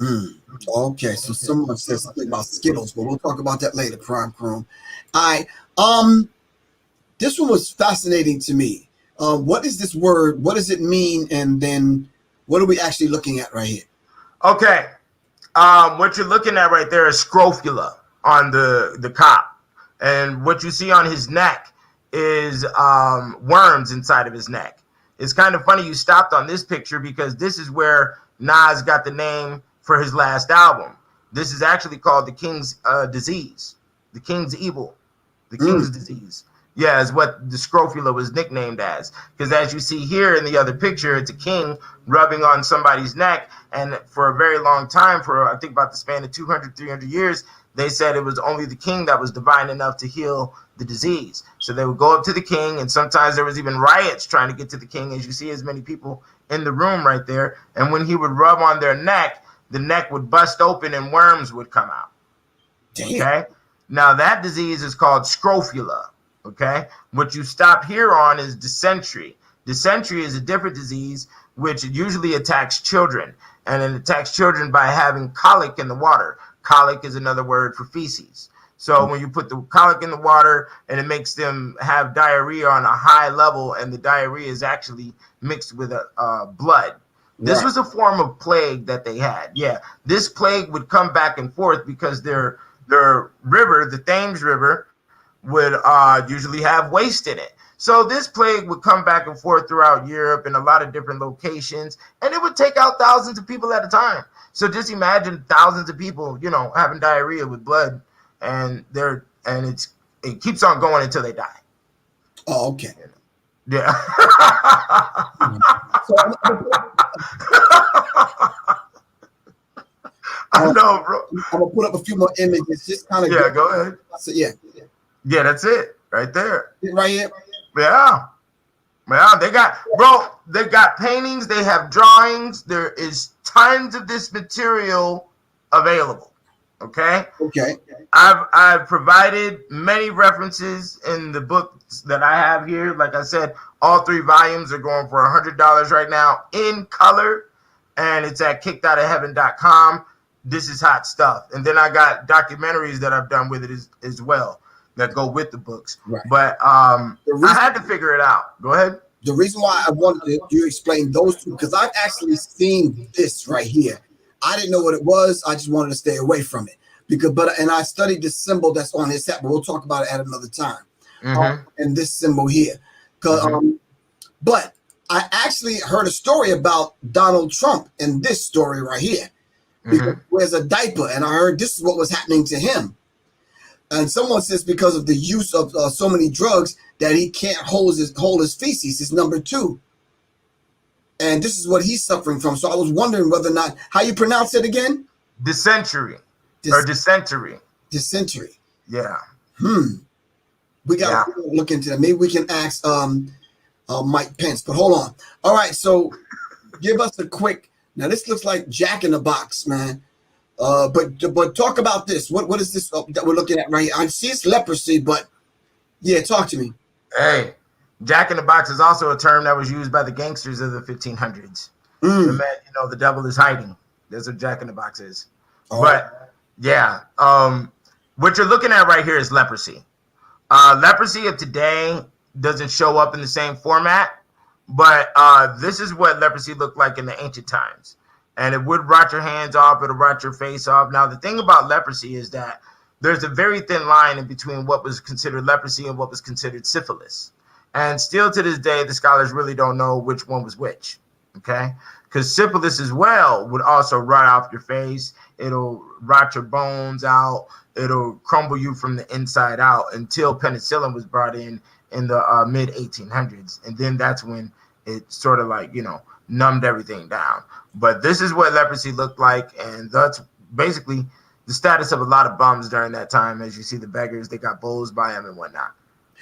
Speaker 4: Okay, so someone said something about Skittles, but we'll talk about that later, Prime Chrome. This one was fascinating to me. What is this word? What does it mean? And then what are we actually looking at right here?
Speaker 9: Okay. What you're looking at right there is scrofula on the cop. And what you see on his neck is worms inside of his neck. It's kind of funny you stopped on this picture because this is where Nas got the name for his last album. This is actually called the King's Disease, the King's Evil, the King's Disease. Yeah, is what the scrofula was nicknamed as. Because as you see here in the other picture, it's a king rubbing on somebody's neck. And for a very long time, for I think about the span of 200, 300 years, they said it was only the king that was divine enough to heal the disease. So they would go up to the king, and sometimes there was even riots trying to get to the king, as you see as many people in the room right there. And when he would rub on their neck, the neck would bust open and worms would come out.
Speaker 4: Damn.
Speaker 9: Okay? Now that disease is called scrofula. Okay, what you stop here on is dysentery. Dysentery is a different disease which usually attacks children, and it attacks children by having colic in the water. Colic is another word for feces. So when you put the colic in the water and it makes them have diarrhea on a high level, and the diarrhea is actually mixed with blood. This was a form of plague that they had. Yeah, this plague would come back and forth because their river, the Thames River, would usually have waste in it. So this plague would come back and forth throughout Europe in a lot of different locations, and it would take out thousands of people at a time. So just imagine thousands of people, having diarrhea with blood, and it keeps on going until they die.
Speaker 4: Oh, okay.
Speaker 9: Yeah. I know, bro.
Speaker 4: I'm gonna put up a few more images, just kind of.
Speaker 9: Yeah, go ahead.
Speaker 4: So, yeah.
Speaker 9: Yeah, that's it right there.
Speaker 4: Right here.
Speaker 9: Yeah. Well, they got paintings, they have drawings. There is tons of this material available. Okay.
Speaker 4: Okay.
Speaker 9: I've provided many references in the books that I have here. Like I said, all 3 volumes are going for $100 right now in color, and it's at kickedoutofheaven.com. This is hot stuff. And then I got documentaries that I've done with it as well that go with the books. Right. But I had to figure it out. Go ahead.
Speaker 4: The reason why I wanted you explain those two, because I've actually seen this right here. I didn't know what it was. I just wanted to stay away from it and I studied this symbol that's on his hat, but we'll talk about it at another time. And this symbol here, but I actually heard a story about Donald Trump in this story right here. Because he wears a diaper, and I heard this is what was happening to him. And someone says because of the use of so many drugs that he can't hold his feces, his number 2. And this is what he's suffering from. So I was wondering whether or not, how you pronounce it again?
Speaker 9: Dysentery. Or dysentery.
Speaker 4: Dysentery.
Speaker 9: Yeah.
Speaker 4: We got to look into that. Maybe we can ask Mike Pence. But hold on. All right, so give us a quick. Now this looks like Jack in the Box, man. But talk about this. What is this that we're looking at right here? I see it's leprosy, but yeah, talk to me.
Speaker 9: Hey, Jack in the Box is also a term that was used by the gangsters of the 1500s. The man, the devil is hiding. That's what Jack in the Box is. Oh. But yeah, what you're looking at right here is leprosy. Leprosy of today doesn't show up in the same format, but this is what leprosy looked like in the ancient times. And it would rot your hands off, it'll rot your face off. Now, the thing about leprosy is that there's a very thin line in between what was considered leprosy and what was considered syphilis. And still to this day, the scholars really don't know which one was which, okay? Because syphilis as well would also rot off your face. It'll rot your bones out. It'll crumble you from the inside out until penicillin was brought in the mid 1800s. And then that's when it sort of like, numbed everything down. But this is what leprosy looked like. And that's basically the status of a lot of bums during that time. As you see the beggars, they got bowls by them and whatnot.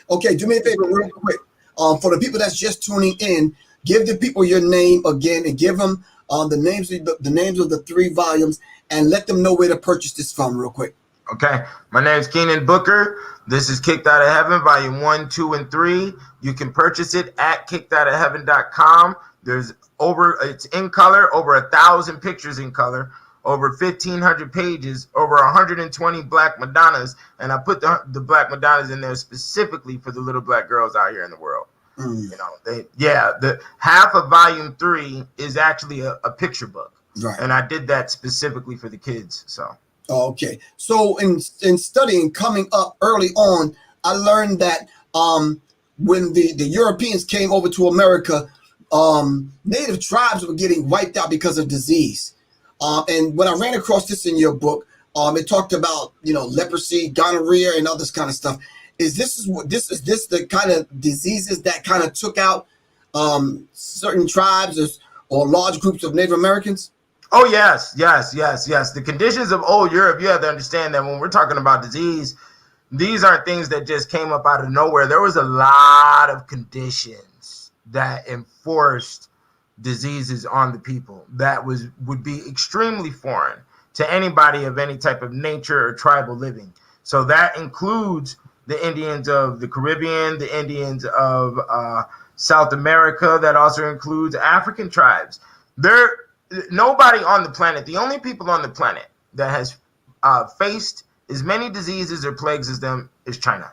Speaker 4: Okay, do me a favor real quick. For the people that's just tuning in, give the people your name again and give them the names of the 3 volumes and let them know where to purchase this from real quick.
Speaker 9: Okay, my name is Keenan Booker. This is Kicked Out of Heaven, Volume 1, 2, and 3. You can purchase it at kickedoutofheaven.com. It's in color, over 1,000 pictures in color, over 1,500 pages, over 120 Black Madonnas, and I put the Black Madonnas in there specifically for the little black girls out here in the world. The half of Volume 3 is actually a picture book, right? And I did that specifically for the kids. So.
Speaker 4: Okay, so in studying coming up early on, I learned that when the Europeans came over to America, native tribes were getting wiped out because of disease. And when I ran across this in your book, it talked about leprosy, gonorrhea, and all this kind of stuff. Is this the kind of diseases that kind of took out certain tribes or large groups of Native Americans?
Speaker 9: Oh, yes. The conditions of old Europe, you have to understand that when we're talking about disease, these aren't things that just came up out of nowhere. There was a lot of conditions that enforced diseases on the people that would be extremely foreign to anybody of any type of nature or tribal living. So that includes the Indians of the Caribbean, the Indians of South America. That also includes African tribes. Nobody on the planet, the only people on the planet that has faced as many diseases or plagues as them is China.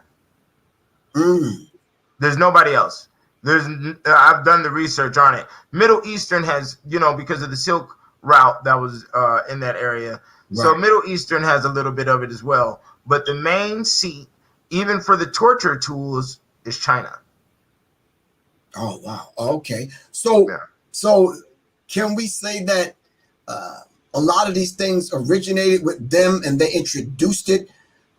Speaker 9: There's nobody else. I've done the research on it. Middle Eastern has, because of the Silk Route that was in that area. Right. So Middle Eastern has a little bit of it as well. But the main seat, even for the torture tools, is China.
Speaker 4: Oh, wow. Okay. So can we say that a lot of these things originated with them and they introduced it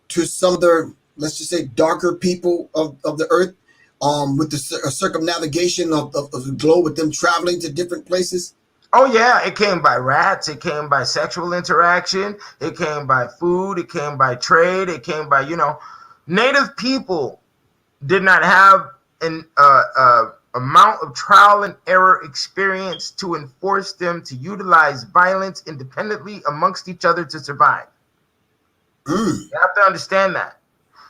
Speaker 4: to some of their, let's just say, darker people of the earth with the circumnavigation of the globe, with them traveling to different places?
Speaker 9: Oh, yeah. It came by rats. It came by sexual interaction. It came by food. It came by trade. It came by, native people did not have an amount of trial and error experience to enforce them to utilize violence independently amongst each other to survive. You have to understand that.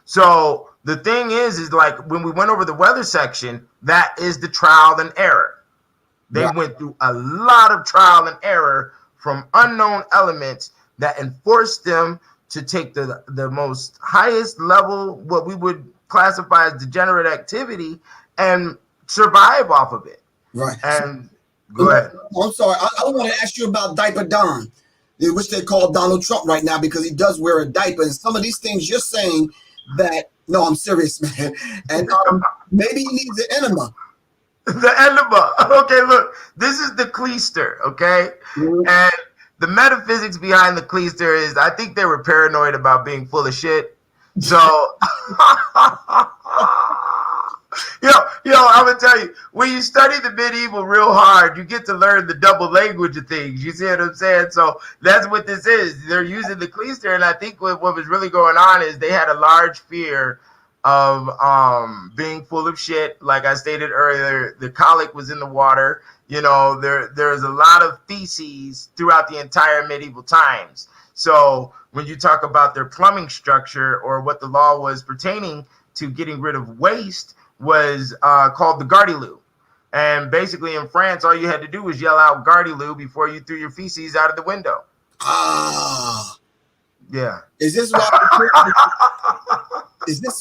Speaker 9: So the thing is like when we went over the weather section, that is the trial and error. They went through a lot of trial and error from unknown elements that enforced them to take the most highest level, what we would classify as degenerate activity, and survive off of it.
Speaker 4: Right.
Speaker 9: And go ahead.
Speaker 4: I'm sorry. I want to ask you about Diaper Don, which they call Donald Trump right now because he does wear a diaper. And some of these things you're saying that, no, I'm serious, man. And maybe he needs an enema.
Speaker 9: The enema. Okay, look, this is the cleister, okay? And the metaphysics behind the cleister is I think they were paranoid about being full of shit. So, I'm going to tell you, when you study the medieval real hard, you get to learn the double language of things. You see what I'm saying? So that's what this is. They're using the cleaster, and I think what was really going on is they had a large fear of being full of shit. Like I stated earlier, the colic was in the water. You know, there's a lot of feces throughout the entire medieval times. So when you talk about their plumbing structure, or what the law was pertaining to getting rid of waste, was called the Gardilou. And basically in France, all you had to do was yell out Gardilou before you threw your feces out of the window.
Speaker 4: Ah.
Speaker 9: Yeah.
Speaker 4: Is this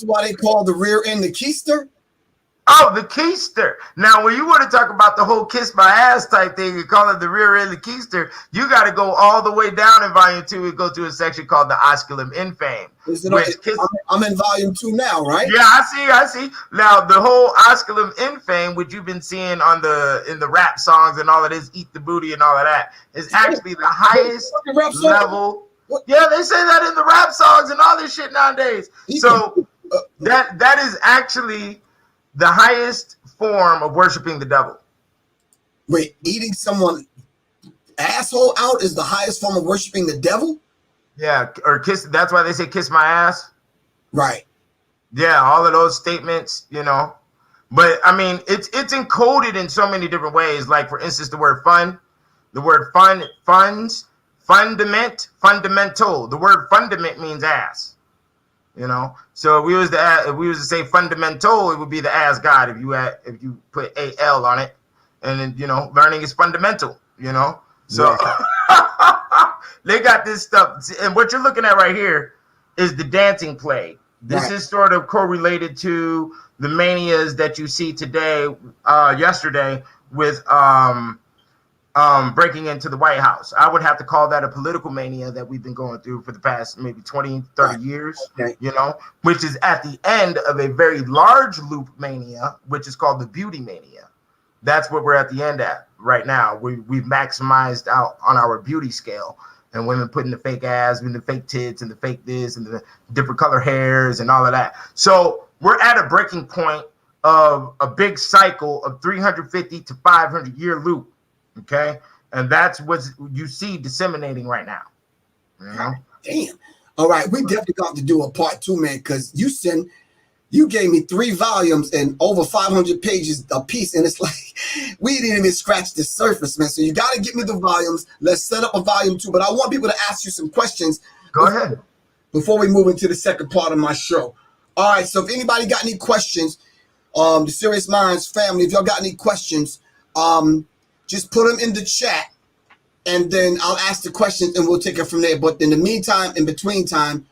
Speaker 4: why they call the rear end the keister?
Speaker 9: Oh, the keister. Now, when you want to talk about the whole kiss my ass type thing and call it the rear end the keister, you got to go all the way down in volume 2 and go to a section called the osculum infame.
Speaker 4: I'm in volume 2 now, right?
Speaker 9: Yeah, I see. Now, the whole osculum infame, which you've been seeing in the rap songs and all of this, eat the booty and all of that, is actually the highest level. Yeah, they say that in the rap songs and all this shit nowadays. So that is actually the highest form of worshiping the devil.
Speaker 4: Wait, eating someone's asshole out is the highest form of worshiping the devil?
Speaker 9: Yeah, or kiss. That's why they say kiss my ass.
Speaker 4: Right.
Speaker 9: Yeah, all of those statements, you know. But I mean, it's encoded in so many different ways. Like, for instance, the word fun, the word fun, funds, fundamental. The word fundament means ass. You know, so if we was to say fundamental, it would be the ass God if you put AL on it, and then, you know, learning is fundamental. You know, so they got this stuff, and what you're looking at right here is the dancing plague. This is sort of correlated to the manias that you see today, yesterday with breaking into the White House. I would have to call that a political mania that we've been going through for the past maybe 20, 30 years, you know, which is at the end of a very large loop mania, which is called the beauty mania. That's what we're at the end at right now. We've maximized out on our beauty scale, and women putting the fake ass and the fake tits and the fake this and the different color hairs and all of that. So we're at a breaking point of a big cycle of 350 to 500 year loop. Okay, and that's what you see disseminating right now. You know?
Speaker 4: Damn. All right, we definitely got to do a part 2, man, because you gave me 3 volumes and over 500 pages a piece, and it's like we didn't even scratch the surface, man. So you got to get me the volumes. Let's set up a volume 2, but I want people to ask you some questions.
Speaker 9: Go ahead.
Speaker 4: Before we move into the second part of my show. All right, so if anybody got any questions, the Serious Minds family, if y'all got any questions, just put them in the chat, and then I'll ask the questions and we'll take it from there. But in the meantime, in between time,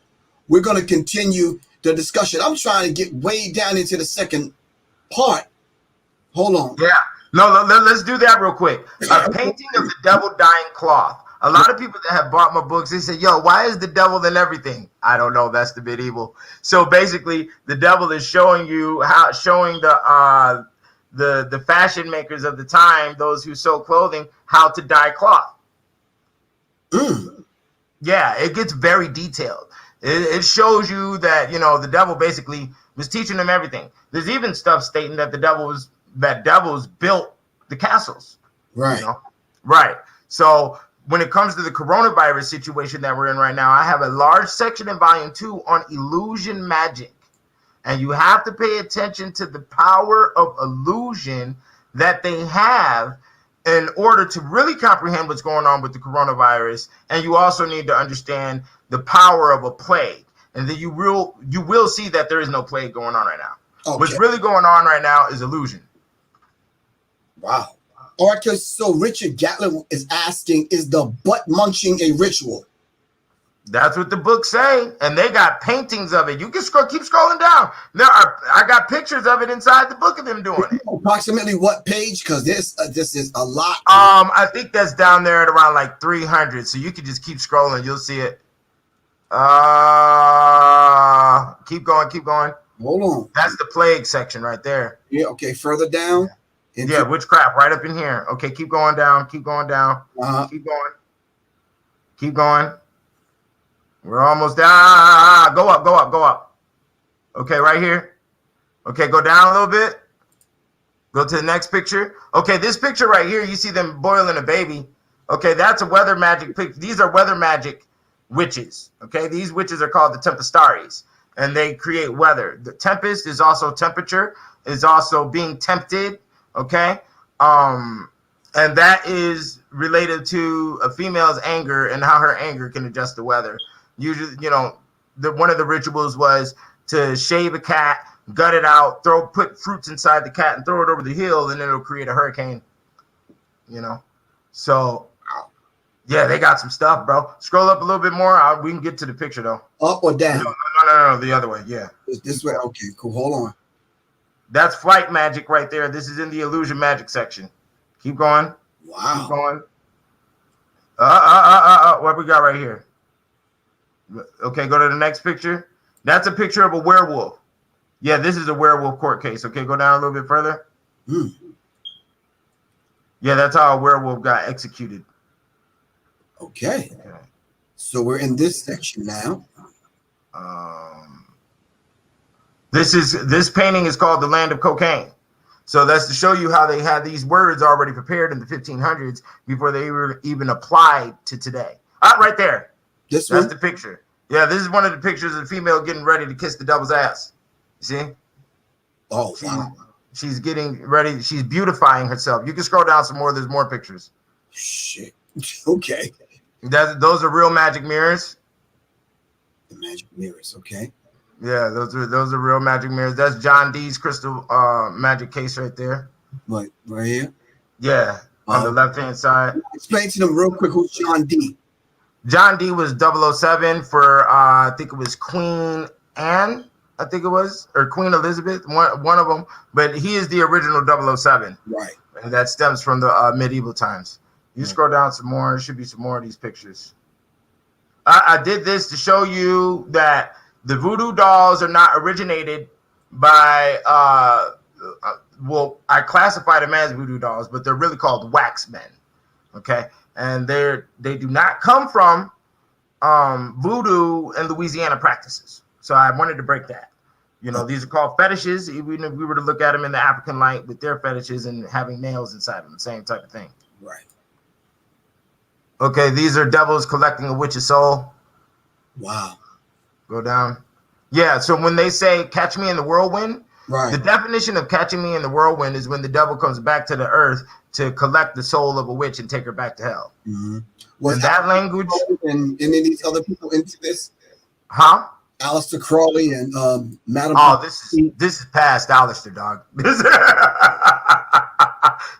Speaker 4: we're going to continue the discussion. I'm trying to get way down into the second part. Hold on.
Speaker 9: Yeah. No, let's do that real quick. A painting of the devil dyeing cloth. A lot of people that have bought my books, they say, yo, why is the devil in everything? I don't know. That's the medieval. So basically, the devil is showing the fashion makers of the time, those who sew clothing, how to dye cloth. Yeah, it gets very detailed. It shows you that, you know, the devil basically was teaching them everything. There's even stuff stating that devils built the castles.
Speaker 4: Right.
Speaker 9: You know? Right. So when it comes to the coronavirus situation that we're in right now, I have a large section in volume 2 on illusion magic. And you have to pay attention to the power of illusion that they have in order to really comprehend what's going on with the coronavirus. And you also need to understand the power of a plague. And then you will see that there is no plague going on right now. Okay. What's really going on right now is illusion.
Speaker 4: Wow. All right, so Richard Gatlin is asking, is the butt munching a ritual?
Speaker 9: That's what the books say, and they got paintings of it. You can keep scrolling down. I got pictures of it inside the book of them doing it.
Speaker 4: Approximately what page? Because this is a lot.
Speaker 9: I think that's down there at around like 300. So you can just keep scrolling. You'll see it. Keep going.
Speaker 4: Hold on.
Speaker 9: That's the plague section right there.
Speaker 4: Yeah. Okay. Further down.
Speaker 9: Yeah. Witchcraft right up in here. Okay. Keep going down. Keep going. We're almost down. Go up. Okay, right here. Okay, go down a little bit. Go to the next picture. Okay, this picture right here, you see them boiling a baby. Okay, that's a weather magic picture. These are weather magic witches. Okay, these witches are called the Tempestaries, and they create weather. The tempest is also temperature, is also being tempted. Okay, and that is related to a female's anger and how her anger can adjust the weather. Usually, one of the rituals was to shave a cat, gut it out, put fruits inside the cat and throw it over the hill, and then it'll create a hurricane. So yeah, they got some stuff, bro. Scroll up a little bit more. We can get to the picture though.
Speaker 4: Up or down?
Speaker 9: No, the other way. Yeah.
Speaker 4: This way. Okay, cool. Hold on.
Speaker 9: That's flight magic right there. This is in the illusion magic section. Keep going.
Speaker 4: Wow.
Speaker 9: Keep going. What we got right here? Okay, go to the next picture. That's a picture of a werewolf. Yeah, this is a werewolf court case. Okay, go down a little bit further. Yeah, that's how a werewolf got executed.
Speaker 4: Okay. So we're in this section now.
Speaker 9: This painting is called The Land of Cocaine. So that's to show you how they had these words already prepared in the 1500s before they were even applied to today. Right there. That's the picture. Yeah, this is one of the pictures of the female getting ready to kiss the devil's ass. See?
Speaker 4: Oh, wow.
Speaker 9: She's getting ready. She's beautifying herself. You can scroll down some more. There's more pictures.
Speaker 4: Shit. Okay.
Speaker 9: Those are real magic mirrors.
Speaker 4: The magic mirrors. Okay.
Speaker 9: Yeah, those are real magic mirrors. That's John Dee's crystal magic case right there.
Speaker 4: Right here?
Speaker 9: Yeah, on the left-hand side.
Speaker 4: Explain to them real quick who's John Dee.
Speaker 9: John Dee was 007 for, I think it was Queen Anne, I think it was, or Queen Elizabeth, one of them. But he is the original 007.
Speaker 4: Right.
Speaker 9: And that stems from the medieval times. You scroll down some more, there should be some more of these pictures. I did this to show you that the voodoo dolls are not originated by, I classify them as voodoo dolls, but they're really called wax men, okay? And they do not come from voodoo and Louisiana practices. So I wanted to break that. These are called fetishes. Even if we were to look at them in the African light with their fetishes and having nails inside them, same type of thing.
Speaker 4: Right.
Speaker 9: Okay, these are devils collecting a witch's soul.
Speaker 4: Wow.
Speaker 9: Go down. Yeah, so when they say catch me in the whirlwind,
Speaker 4: right,
Speaker 9: the definition of catching me in the whirlwind is when the devil comes back to the earth to collect the soul of a witch and take her back to hell.
Speaker 4: Mm-hmm.
Speaker 9: Was that language?
Speaker 4: And any of these other people into this?
Speaker 9: Huh?
Speaker 4: Aleister Crowley and Madame.
Speaker 9: Oh, this is past Aleister, dog.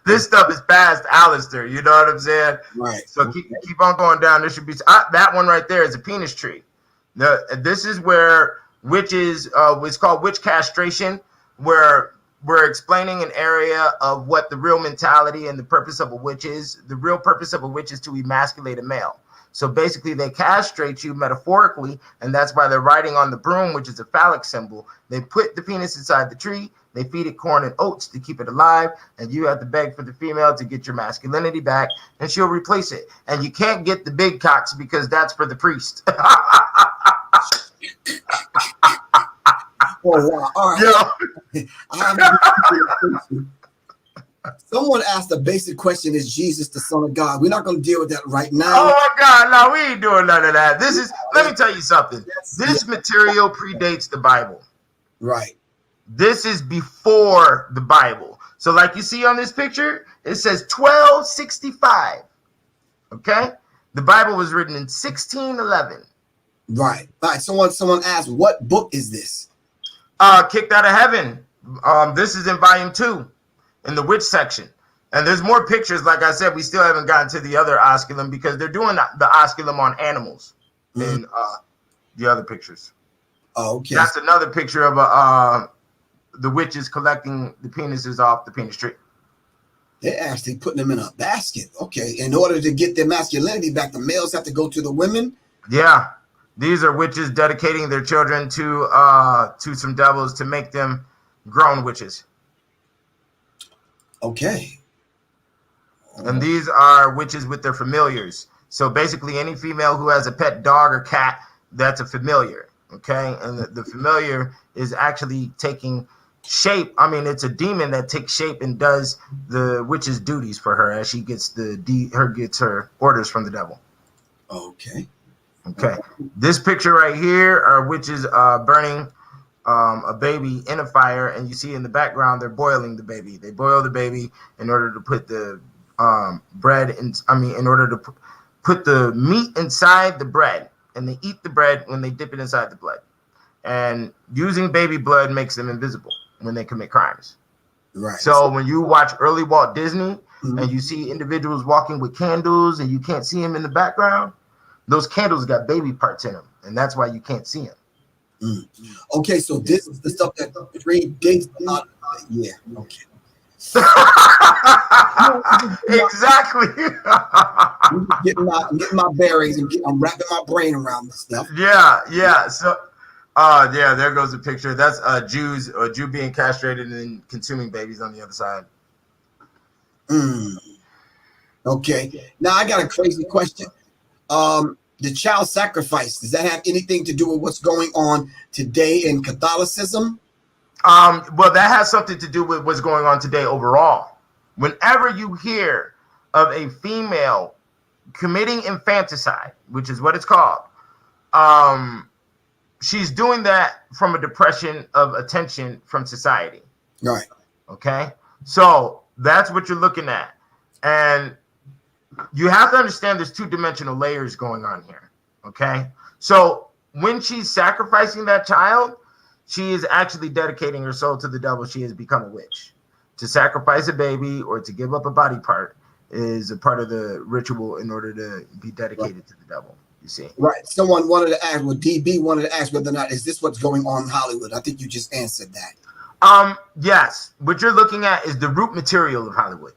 Speaker 9: This stuff is past Aleister. You know what I'm saying?
Speaker 4: Right.
Speaker 9: So keep on going down. There should be that one right there is a penis tree. This is where witches. It's called witch castration, where we're explaining an area of what the real mentality and the purpose of a witch is. The real purpose of a witch is to emasculate a male. So basically, they castrate you metaphorically, and that's why they're riding on the broom, which is a phallic symbol. They put the penis inside the tree. They feed it corn and oats to keep it alive, and you have to beg for the female to get your masculinity back, and she'll replace it. And you can't get the big cocks because that's for the priest.
Speaker 4: Oh, wow. All right. Someone asked a basic question: is Jesus the Son of God? We're not going to deal with that right now.
Speaker 9: Oh my God, no, we ain't doing none of that. Let me tell you something. This material predates the Bible.
Speaker 4: Right.
Speaker 9: This is before the Bible. So like you see on this picture, it says 1265. Okay? The Bible was written in 1611.
Speaker 4: Right. All right. Someone asked, what book is this?
Speaker 9: Kicked Out of Heaven. This is in volume 2 in the witch section. And there's more pictures. Like I said, we still haven't gotten to the other osculum because they're doing the osculum on animals in the other pictures.
Speaker 4: Oh, okay.
Speaker 9: That's another picture of the witches collecting the penises off the penis tree.
Speaker 4: They're actually putting them in a basket. Okay. In order to get their masculinity back, the males have to go to the women.
Speaker 9: Yeah. These are witches dedicating their children to some devils to make them grown witches.
Speaker 4: Okay.
Speaker 9: And these are witches with their familiars. So basically any female who has a pet dog or cat, that's a familiar. Okay. And the familiar is actually taking shape. I mean, it's a demon that takes shape and does the witch's duties for her as she gets gets her orders from the devil.
Speaker 4: Okay.
Speaker 9: Okay. This picture right here are witches burning a baby in a fire, and you see in the background they're boiling the baby. They boil the baby in order to put the bread in. In order to put the meat inside the bread, and they eat the bread when they dip it inside the blood. And using baby blood makes them invisible when they commit crimes.
Speaker 4: Right.
Speaker 9: So when you watch early Walt Disney and you see individuals walking with candles and you can't see them in the background, those candles got baby parts in them, and that's why you can't see them.
Speaker 4: Okay, so this is the stuff that predates. Yeah. Okay.
Speaker 9: Exactly.
Speaker 4: I'm getting my bearings and I'm wrapping my brain around this stuff.
Speaker 9: Yeah. So, yeah, there goes the picture. That's a Jew being castrated and consuming babies on the other side.
Speaker 4: Okay. Now I got a crazy question. The child sacrifice, does that have anything to do with what's going on today in Catholicism?
Speaker 9: Well, that has something to do with what's going on today overall. Whenever you hear of a female committing infanticide, which is what it's called, she's doing that from a depression of attention from society.
Speaker 4: Right.
Speaker 9: Okay. So that's what you're looking at. And you have to understand there's two-dimensional layers going on here. Okay. So when she's sacrificing that child, she is actually dedicating her soul to the devil. She has become a witch. To sacrifice a baby or to give up a body part is a part of the ritual in order to be dedicated to the devil. You see.
Speaker 4: Right. Someone wanted to ask, DB wanted to ask whether or not, is this what's going on in Hollywood? I think you just answered that.
Speaker 9: Yes. What you're looking at is the root material of Hollywood.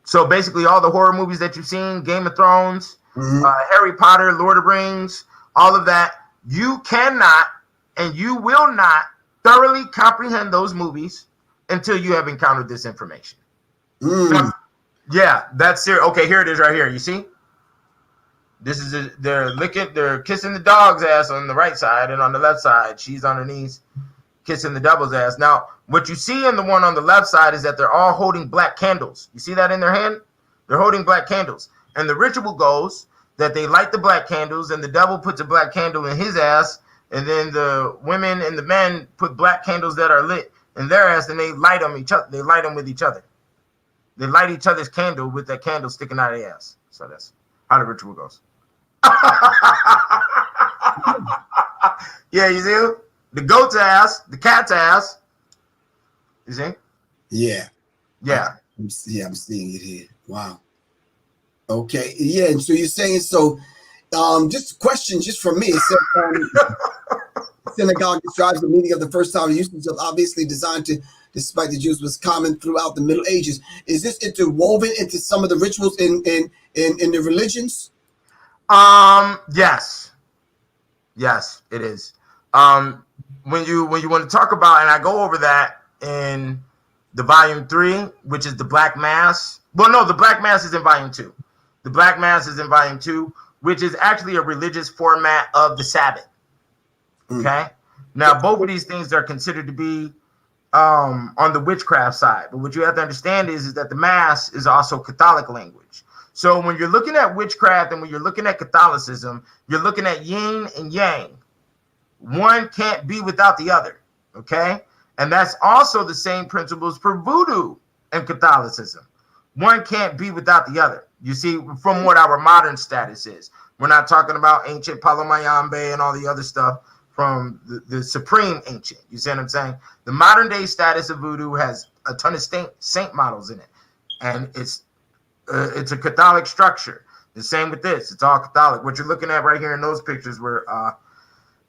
Speaker 9: So basically all the horror movies that you've seen, Game of Thrones, Harry Potter, Lord of the Rings, all of that, you cannot and you will not thoroughly comprehend those movies until you have encountered this information. Yeah, that's serious. Okay, here it is right here. You see? This is they're kissing the dog's ass on the right side, and on the left side, she's on her knees kissing the devil's ass. Now, what you see in the one on the left side is that they're all holding black candles. You see that in their hand? They're holding black candles. And the ritual goes that they light the black candles, and the devil puts a black candle in his ass, and then the women and the men put black candles that are lit in their ass, and they light them They light them with each other. They light each other's candle with that candle sticking out of their ass. So that's how the ritual goes. Yeah, you see? The goat's ass, the cat's ass. You see?
Speaker 4: Yeah.
Speaker 9: Yeah.
Speaker 4: I'm seeing it here. Wow. Okay. Yeah. And so you're saying, just a question just from me. It said, synagogue describes the meaning of the first time usage of obviously designed to, despite the Jews, was common throughout the Middle Ages. Is this interwoven into some of the rituals in the religions?
Speaker 9: Yes. Yes, it is. When you want to talk about, and I go over that in the volume 3, which is the Black Mass. Well, no, the Black Mass is in volume 2. The Black Mass is in volume 2, which is actually a religious format of the Sabbath. Okay. Now, both of these things are considered to be on the witchcraft side. But what you have to understand is that the Mass is also Catholic language. So when you're looking at witchcraft and when you're looking at Catholicism, you're looking at yin and yang. One can't be without the other. Okay. And that's also the same principles for voodoo and Catholicism. One can't be without the other. You see, from what our modern status is. We're not talking about ancient Palomayambe and all the other stuff from the supreme ancient. You see what I'm saying? The modern day status of voodoo has a ton of saint models in it. And it's a Catholic structure. The same with this. It's all Catholic. What you're looking at right here in those pictures were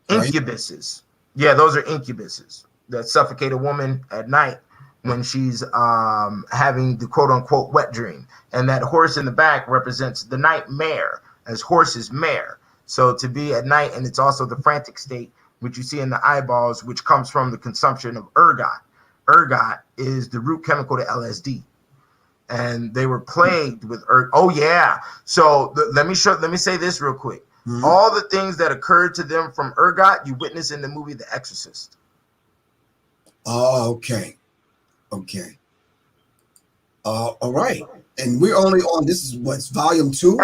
Speaker 9: incubuses. Yeah, those are incubuses that suffocate a woman at night when she's having the quote-unquote wet dream. And that horse in the back represents the nightmare, as horse is mare. So to be at night, and it's also the frantic state, which you see in the eyeballs, which comes from the consumption of ergot. Ergot is the root chemical to LSD. And they were plagued with ergot. Oh, yeah. So let me say this real quick. All the things that occurred to them from ergot, you witness in the movie The Exorcist.
Speaker 4: Oh, okay. Okay. All right. And we're only on, this is what's volume 2?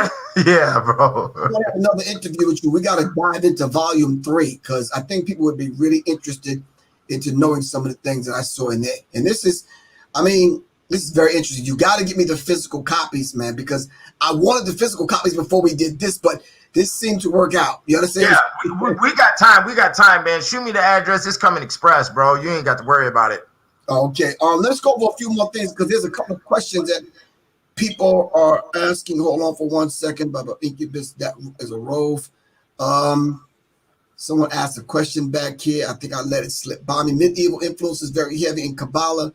Speaker 9: Yeah, bro.
Speaker 4: We're gonna have another interview with you. We got to dive into volume 3 because I think people would be really interested into knowing some of the things that I saw in there. And this is, I mean, this is very interesting. You got to give me the physical copies, man, because I wanted the physical copies before we did this, but this seemed to work out. You understand?
Speaker 9: Yeah, we got time. We got time, man. Shoot me the address. It's coming express, bro. You ain't got to worry about it.
Speaker 4: Okay. Let's go over a few more things because there's a couple of questions that people are asking. Hold on for 1 second. Baba Incubus, that is a rove. Someone asked a question back here. I think I let it slip by me. Medieval influence is very heavy in Kabbalah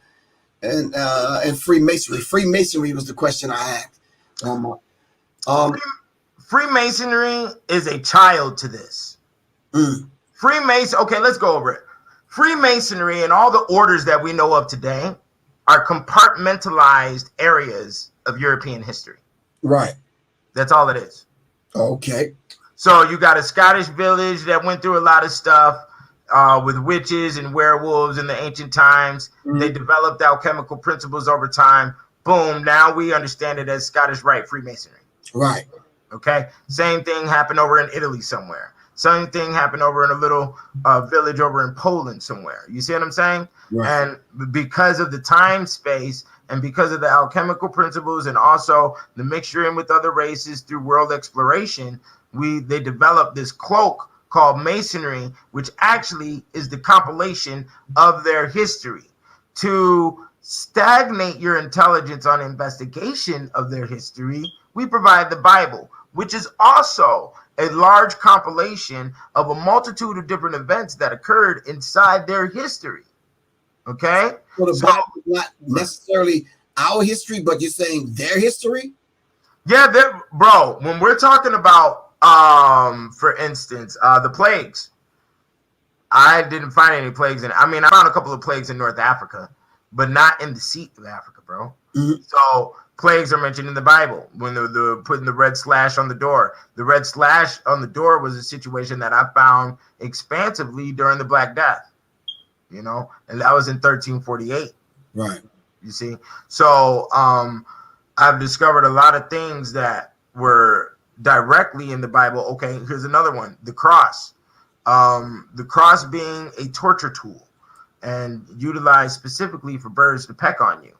Speaker 4: and Freemasonry. Freemasonry was the question I asked.
Speaker 9: Freemasonry is a child to this. Freemason. Okay, let's go over it. Freemasonry and all the orders that we know of today are compartmentalized areas of European history.
Speaker 4: Right.
Speaker 9: That's all it is.
Speaker 4: Okay.
Speaker 9: So you got a Scottish village that went through a lot of stuff with witches and werewolves in the ancient times. They developed alchemical principles over time. Boom. Now we understand it as Scottish Rite Freemasonry.
Speaker 4: Right.
Speaker 9: Okay. Same thing happened over in Italy somewhere. Same thing happened over in a little village over in Poland somewhere. You see what I'm saying? Right. And because of the time space and because of the alchemical principles and also the mixture in with other races through world exploration, they developed this cloak called Masonry, which actually is the compilation of their history. To stagnate your intelligence on investigation of their history, we provide the Bible, which is also a large compilation of a multitude of different events that occurred inside their history. Okay?
Speaker 4: Well, the Bible is not necessarily our history, but you're saying their history?
Speaker 9: Yeah, bro, when we're talking about, for instance, the plagues, I didn't find any plagues I found a couple of plagues in North Africa, but not in the seat of Africa, bro. So plagues are mentioned in the Bible when they're putting the red slash on the door. The red slash on the door was a situation that I found expansively during the Black Death, and that was in 1348.
Speaker 4: Right.
Speaker 9: You see? So I've discovered a lot of things that were directly in the Bible. Okay, here's another one. The cross. The cross being a torture tool and utilized specifically for birds to peck on you.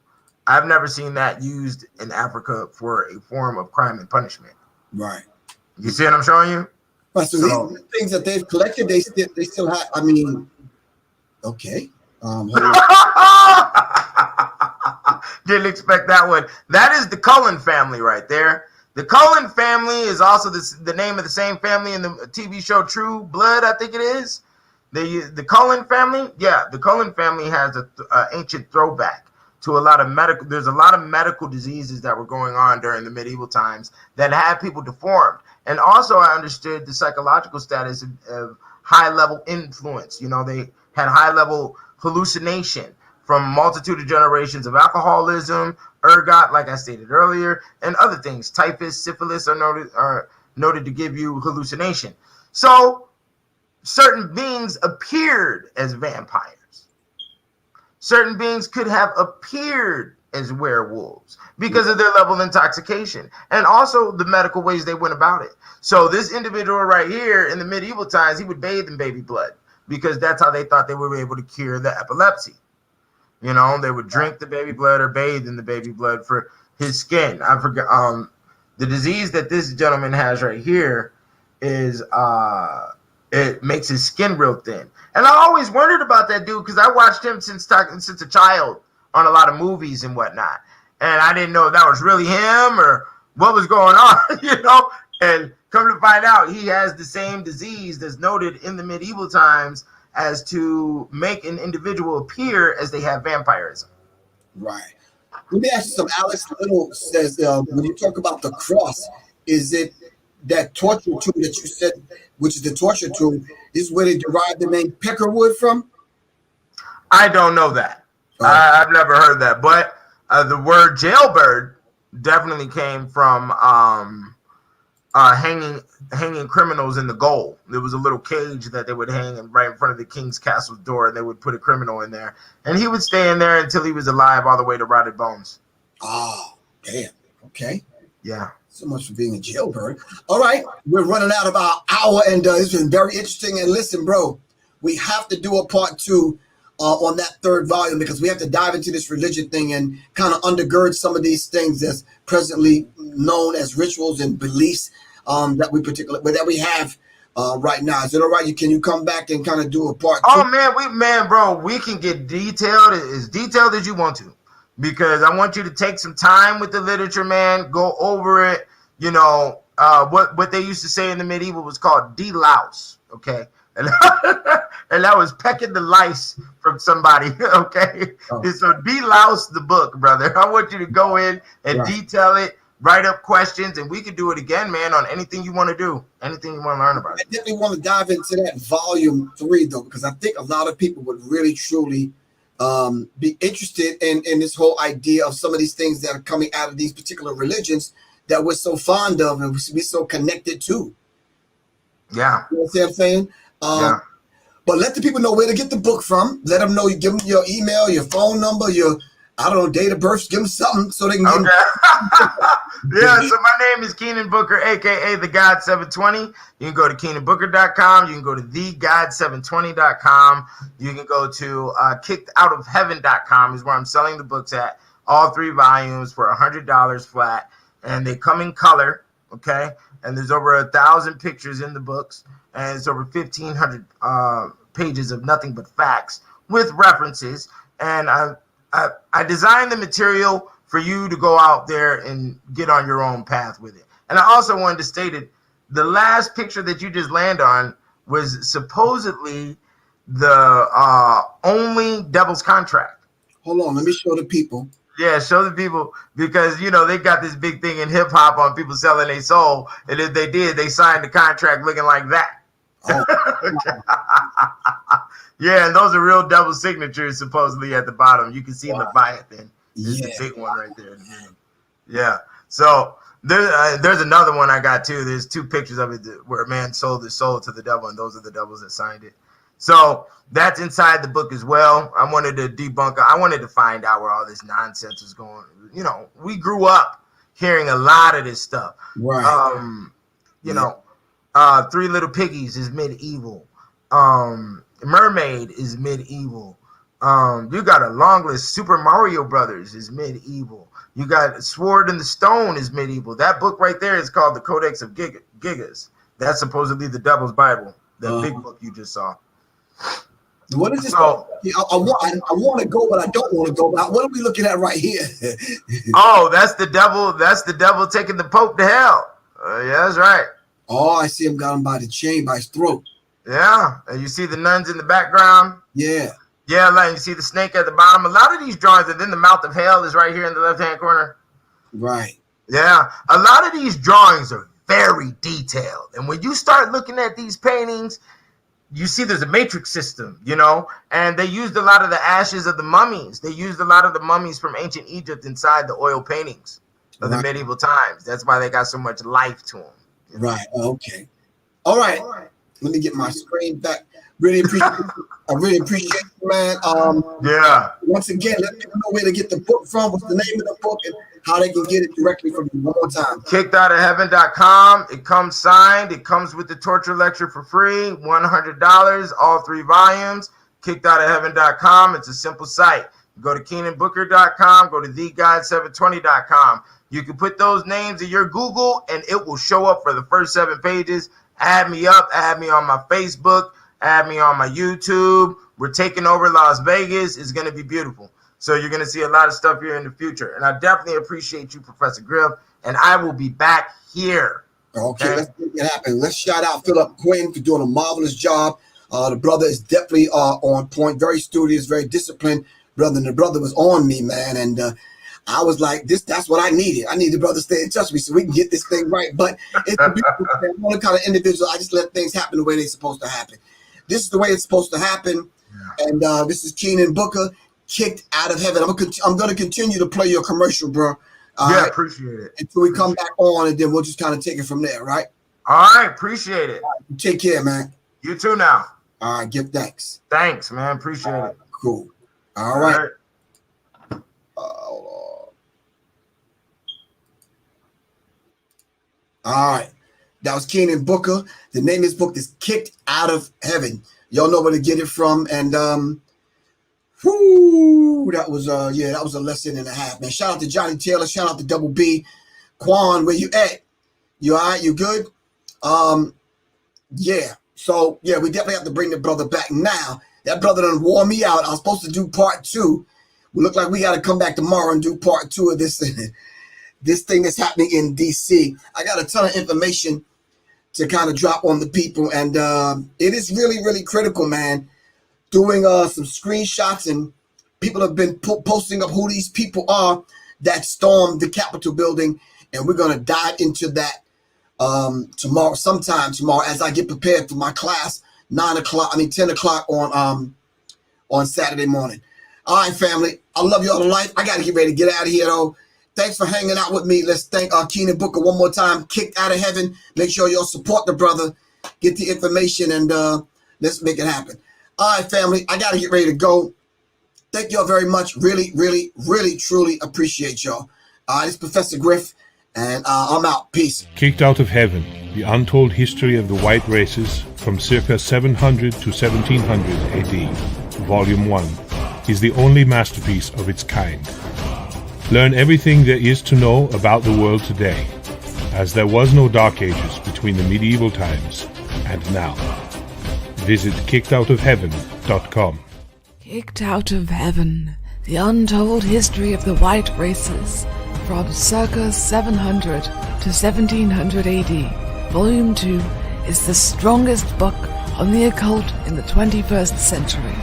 Speaker 9: I've never seen that used in Africa for a form of crime and punishment.
Speaker 4: Right.
Speaker 9: You see what I'm showing you?
Speaker 4: Right, so these things that they've collected, they still have. Okay.
Speaker 9: Didn't expect that one. That is the Cullen family right there. The Cullen family is also the name of the same family in the TV show True Blood, I think it is. The Cullen family, yeah, the Cullen family has an ancient throwback to a lot of medical. There's a lot of medical diseases that were going on during the medieval times that had people deformed. And also I understood the psychological status of high-level influence. They had high-level hallucination from a multitude of generations of alcoholism, ergot, like I stated earlier, and other things. Typhus, syphilis are noted to give you hallucination. So certain beings appeared as vampires. Certain beings could have appeared as werewolves because of their level of intoxication and also the medical ways they went about it. So this individual right here in the medieval times, he would bathe in baby blood because that's how they thought they were able to cure the epilepsy. They would drink the baby blood or bathe in the baby blood for his skin. I forgot the disease that this gentleman has right here is it makes his skin real thin. And I always wondered about that dude because I watched him since a child on a lot of movies and whatnot. And I didn't know if that was really him or what was going on, And come to find out, he has the same disease that's noted in the medieval times as to make an individual appear as they have vampirism.
Speaker 4: Right. Let me ask you something. Alex Little says, when you talk about the cross, is it that torture tool that you said, which is the torture tool, is where they derive the name Peckerwood from?
Speaker 9: I don't know that. I've never heard that. But the word jailbird definitely came from hanging criminals in the goal. There was a little cage that they would hang right in front of the king's castle door, and they would put a criminal in there, and he would stay in there until he was alive, all the way to rotted bones.
Speaker 4: Oh, damn. Okay.
Speaker 9: Yeah.
Speaker 4: So much for being a jailbird. All right, we're running out of our hour, and it's been very interesting. And listen, bro, we have to do a part 2 on that 3rd volume, because we have to dive into this religion thing and kind of undergird some of these things that's presently known as rituals and beliefs that we have right now. Is it all right? Can you come back and kind of do a part 2?
Speaker 9: Oh man, bro, we can get detailed as you want to, because I want you to take some time with the literature, man. Go over it. You know, what they used to say in the medieval was called delouse, okay? And and that was pecking the lice from somebody, okay?
Speaker 4: Oh.
Speaker 9: So delouse the book, brother. I want you to go in and detail it, write up questions, and we could do it again, man, on anything you want to do, anything you want to learn about.
Speaker 4: I definitely want to dive into that volume 3, though, because I think a lot of people would really, truly be interested in this whole idea of some of these things that are coming out of these particular religions that we're so fond of and we're so connected to.
Speaker 9: Yeah.
Speaker 4: You know what I'm saying?
Speaker 9: Yeah.
Speaker 4: But let the people know where to get the book from. Let them know. You give them your email, your phone number, your, I don't know, date of birth. Give them something so they can get
Speaker 9: Yeah, so my name is Keenan Booker, a.k.a. The God 720. You can go to KeenanBooker.com. You can go to TheGod720.com. You can go to KickedOutOfHeaven.com is where I'm selling the books at. All 3 volumes for $100 flat. And they come in color, okay? And there's over 1,000 pictures in the books. And it's over 1,500 pages of nothing but facts with references. And I designed the material for you to go out there and get on your own path with it. And I also wanted to state it, the last picture that you just landed on was supposedly the only Devil's Contract.
Speaker 4: Hold on, let me show the people.
Speaker 9: Yeah, show the people, because, you know, they got this big thing in hip hop on people selling their soul. And if they did, they signed the contract looking like that. Oh. Yeah, and those are real double signatures supposedly at the bottom. You can see Leviathan. It's the big one right there. Yeah. So there's another one I got too. There's 2 pictures of it where a man sold his soul to the devil, and those are the devils that signed it. So that's inside the book as well. I wanted to debunk. I wanted to find out where all this nonsense is going. You know, we grew up hearing a lot of this stuff.
Speaker 4: Right.
Speaker 9: You know, 3 Little Piggies is medieval. Mermaid is medieval. You got a long list. Super Mario Brothers is medieval. You got Sword in the Stone is medieval. That book right there is called the Codex of Gigas. That's supposedly the Devil's Bible. The big book you just saw.
Speaker 4: What is this? So, I want to go, but I don't want to go. But what are we looking at right here?
Speaker 9: Oh, that's the devil. That's the devil taking the Pope to hell. Yeah, that's right.
Speaker 4: Oh, I see him got him by the chain, by his throat.
Speaker 9: Yeah, and you see the nuns in the background.
Speaker 4: Yeah.
Speaker 9: Yeah, like you see the snake at the bottom. A lot of these drawings, and then the mouth of hell is right here in the left-hand corner.
Speaker 4: Right.
Speaker 9: Yeah, a lot of these drawings are very detailed. And when you start looking at these paintings, you see there's a matrix system, you know, and they used a lot of the ashes of the mummies. They used a lot of the mummies from ancient Egypt inside the oil paintings of the medieval times. That's why they got so much life to them.
Speaker 4: You know? Right. Okay. All right. Let me get my screen back. Really appreciate I really appreciate it, man.
Speaker 9: Yeah.
Speaker 4: Once again, let people know where to get the book from, what's the name of the book, and how they can get it directly from you. One more time.
Speaker 9: KickedOutOfHeaven.com. It comes signed. It comes with the torture lecture for free. $100, all 3 volumes. KickedOutOfHeaven.com. It's a simple site. Go to KeenanBooker.com. Go to TheGod720.com. You can put those names in your Google, and it will show up for the first 7 pages. Add me up. Add me on my Facebook. Add me on my YouTube. We're taking over Las Vegas. It's going to be beautiful. So you're going to see a lot of stuff here in the future. And I definitely appreciate you, Professor Griff. And I will be back here.
Speaker 4: Okay, let's make it happen. Let's shout out Philip Quinn for doing a marvelous job. The brother is definitely on point, very studious, very disciplined. Brother, and the brother was on me, man. And I was like, that's what I needed. I need the brother to stay in touch with me so we can get this thing right. But it's a beautiful thing. I'm the kind of individual, I just let things happen the way they're supposed to happen. This is the way it's supposed to happen. And this is Keenan Booker, Kicked Out of Heaven. I'm going to continue to play your commercial, bro. All
Speaker 9: Yeah,
Speaker 4: right?
Speaker 9: appreciate it.
Speaker 4: Until we come back on, and then we'll just kind of take it from there, right?
Speaker 9: All right, appreciate it.
Speaker 4: Take care, man.
Speaker 9: You too now.
Speaker 4: All right, give thanks.
Speaker 9: Thanks, man. Appreciate it.
Speaker 4: Cool. All right. All right. That was Keenan Booker. The name of his book is Kicked Out of Heaven. Y'all know where to get it from. And that was that was a lesson and a half, man. Shout out to Johnny Taylor. Shout out to Double B. Quan, where you at? You all right? You good? Yeah. So yeah, we definitely have to bring the brother back now. That brother done wore me out. I was supposed to do part 2. We look like we got to come back tomorrow and do part 2 of this this thing that's happening in DC. I got a ton of information to kind of drop on the people, and it is really, really critical, man. Doing some screenshots, and people have been posting up who these people are that stormed the Capitol building, and we're gonna dive into that sometime tomorrow as I get prepared for my class, 10 o'clock on Saturday morning. All right, family. I love you all to life. I gotta get ready to get out of here though. Thanks for hanging out with me. Let's thank Keenan Booker one more time. Kicked Out of Heaven. Make sure y'all support the brother. Get the information, and let's make it happen. All right, family. I got to get ready to go. Thank y'all very much. Really, really, really, truly appreciate y'all. This is Professor Griff, and I'm out. Peace.
Speaker 7: Kicked Out of Heaven, the untold history of the white races from circa 700 to 1700 AD, Volume 1, is the only masterpiece of its kind. Learn everything there is to know about the world today, as there was no Dark Ages between the medieval times and now. Visit kickedoutofheaven.com.
Speaker 8: Kicked Out of Heaven, the untold history of the white races from circa 700 to 1700 AD. Volume 2 is the strongest book on the occult in the 21st century.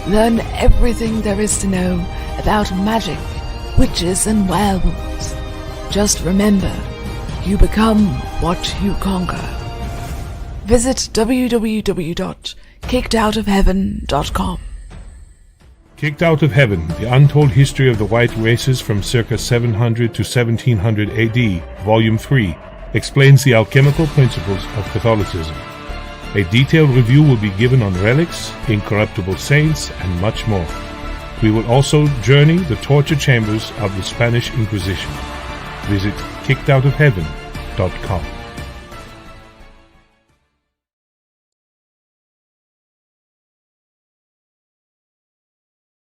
Speaker 8: Learn everything there is to know about magic, witches and werewolves. Just remember, you become what you conquer. Visit www.kickedoutofheaven.com.
Speaker 7: Kicked Out of Heaven, the untold history of the white races from circa 700 to 1700 AD, Volume 3, explains the alchemical principles of Catholicism. A detailed review will be given on relics, incorruptible saints, and much more. We will also journey the torture chambers of the Spanish Inquisition. Visit kickedoutofheaven.com.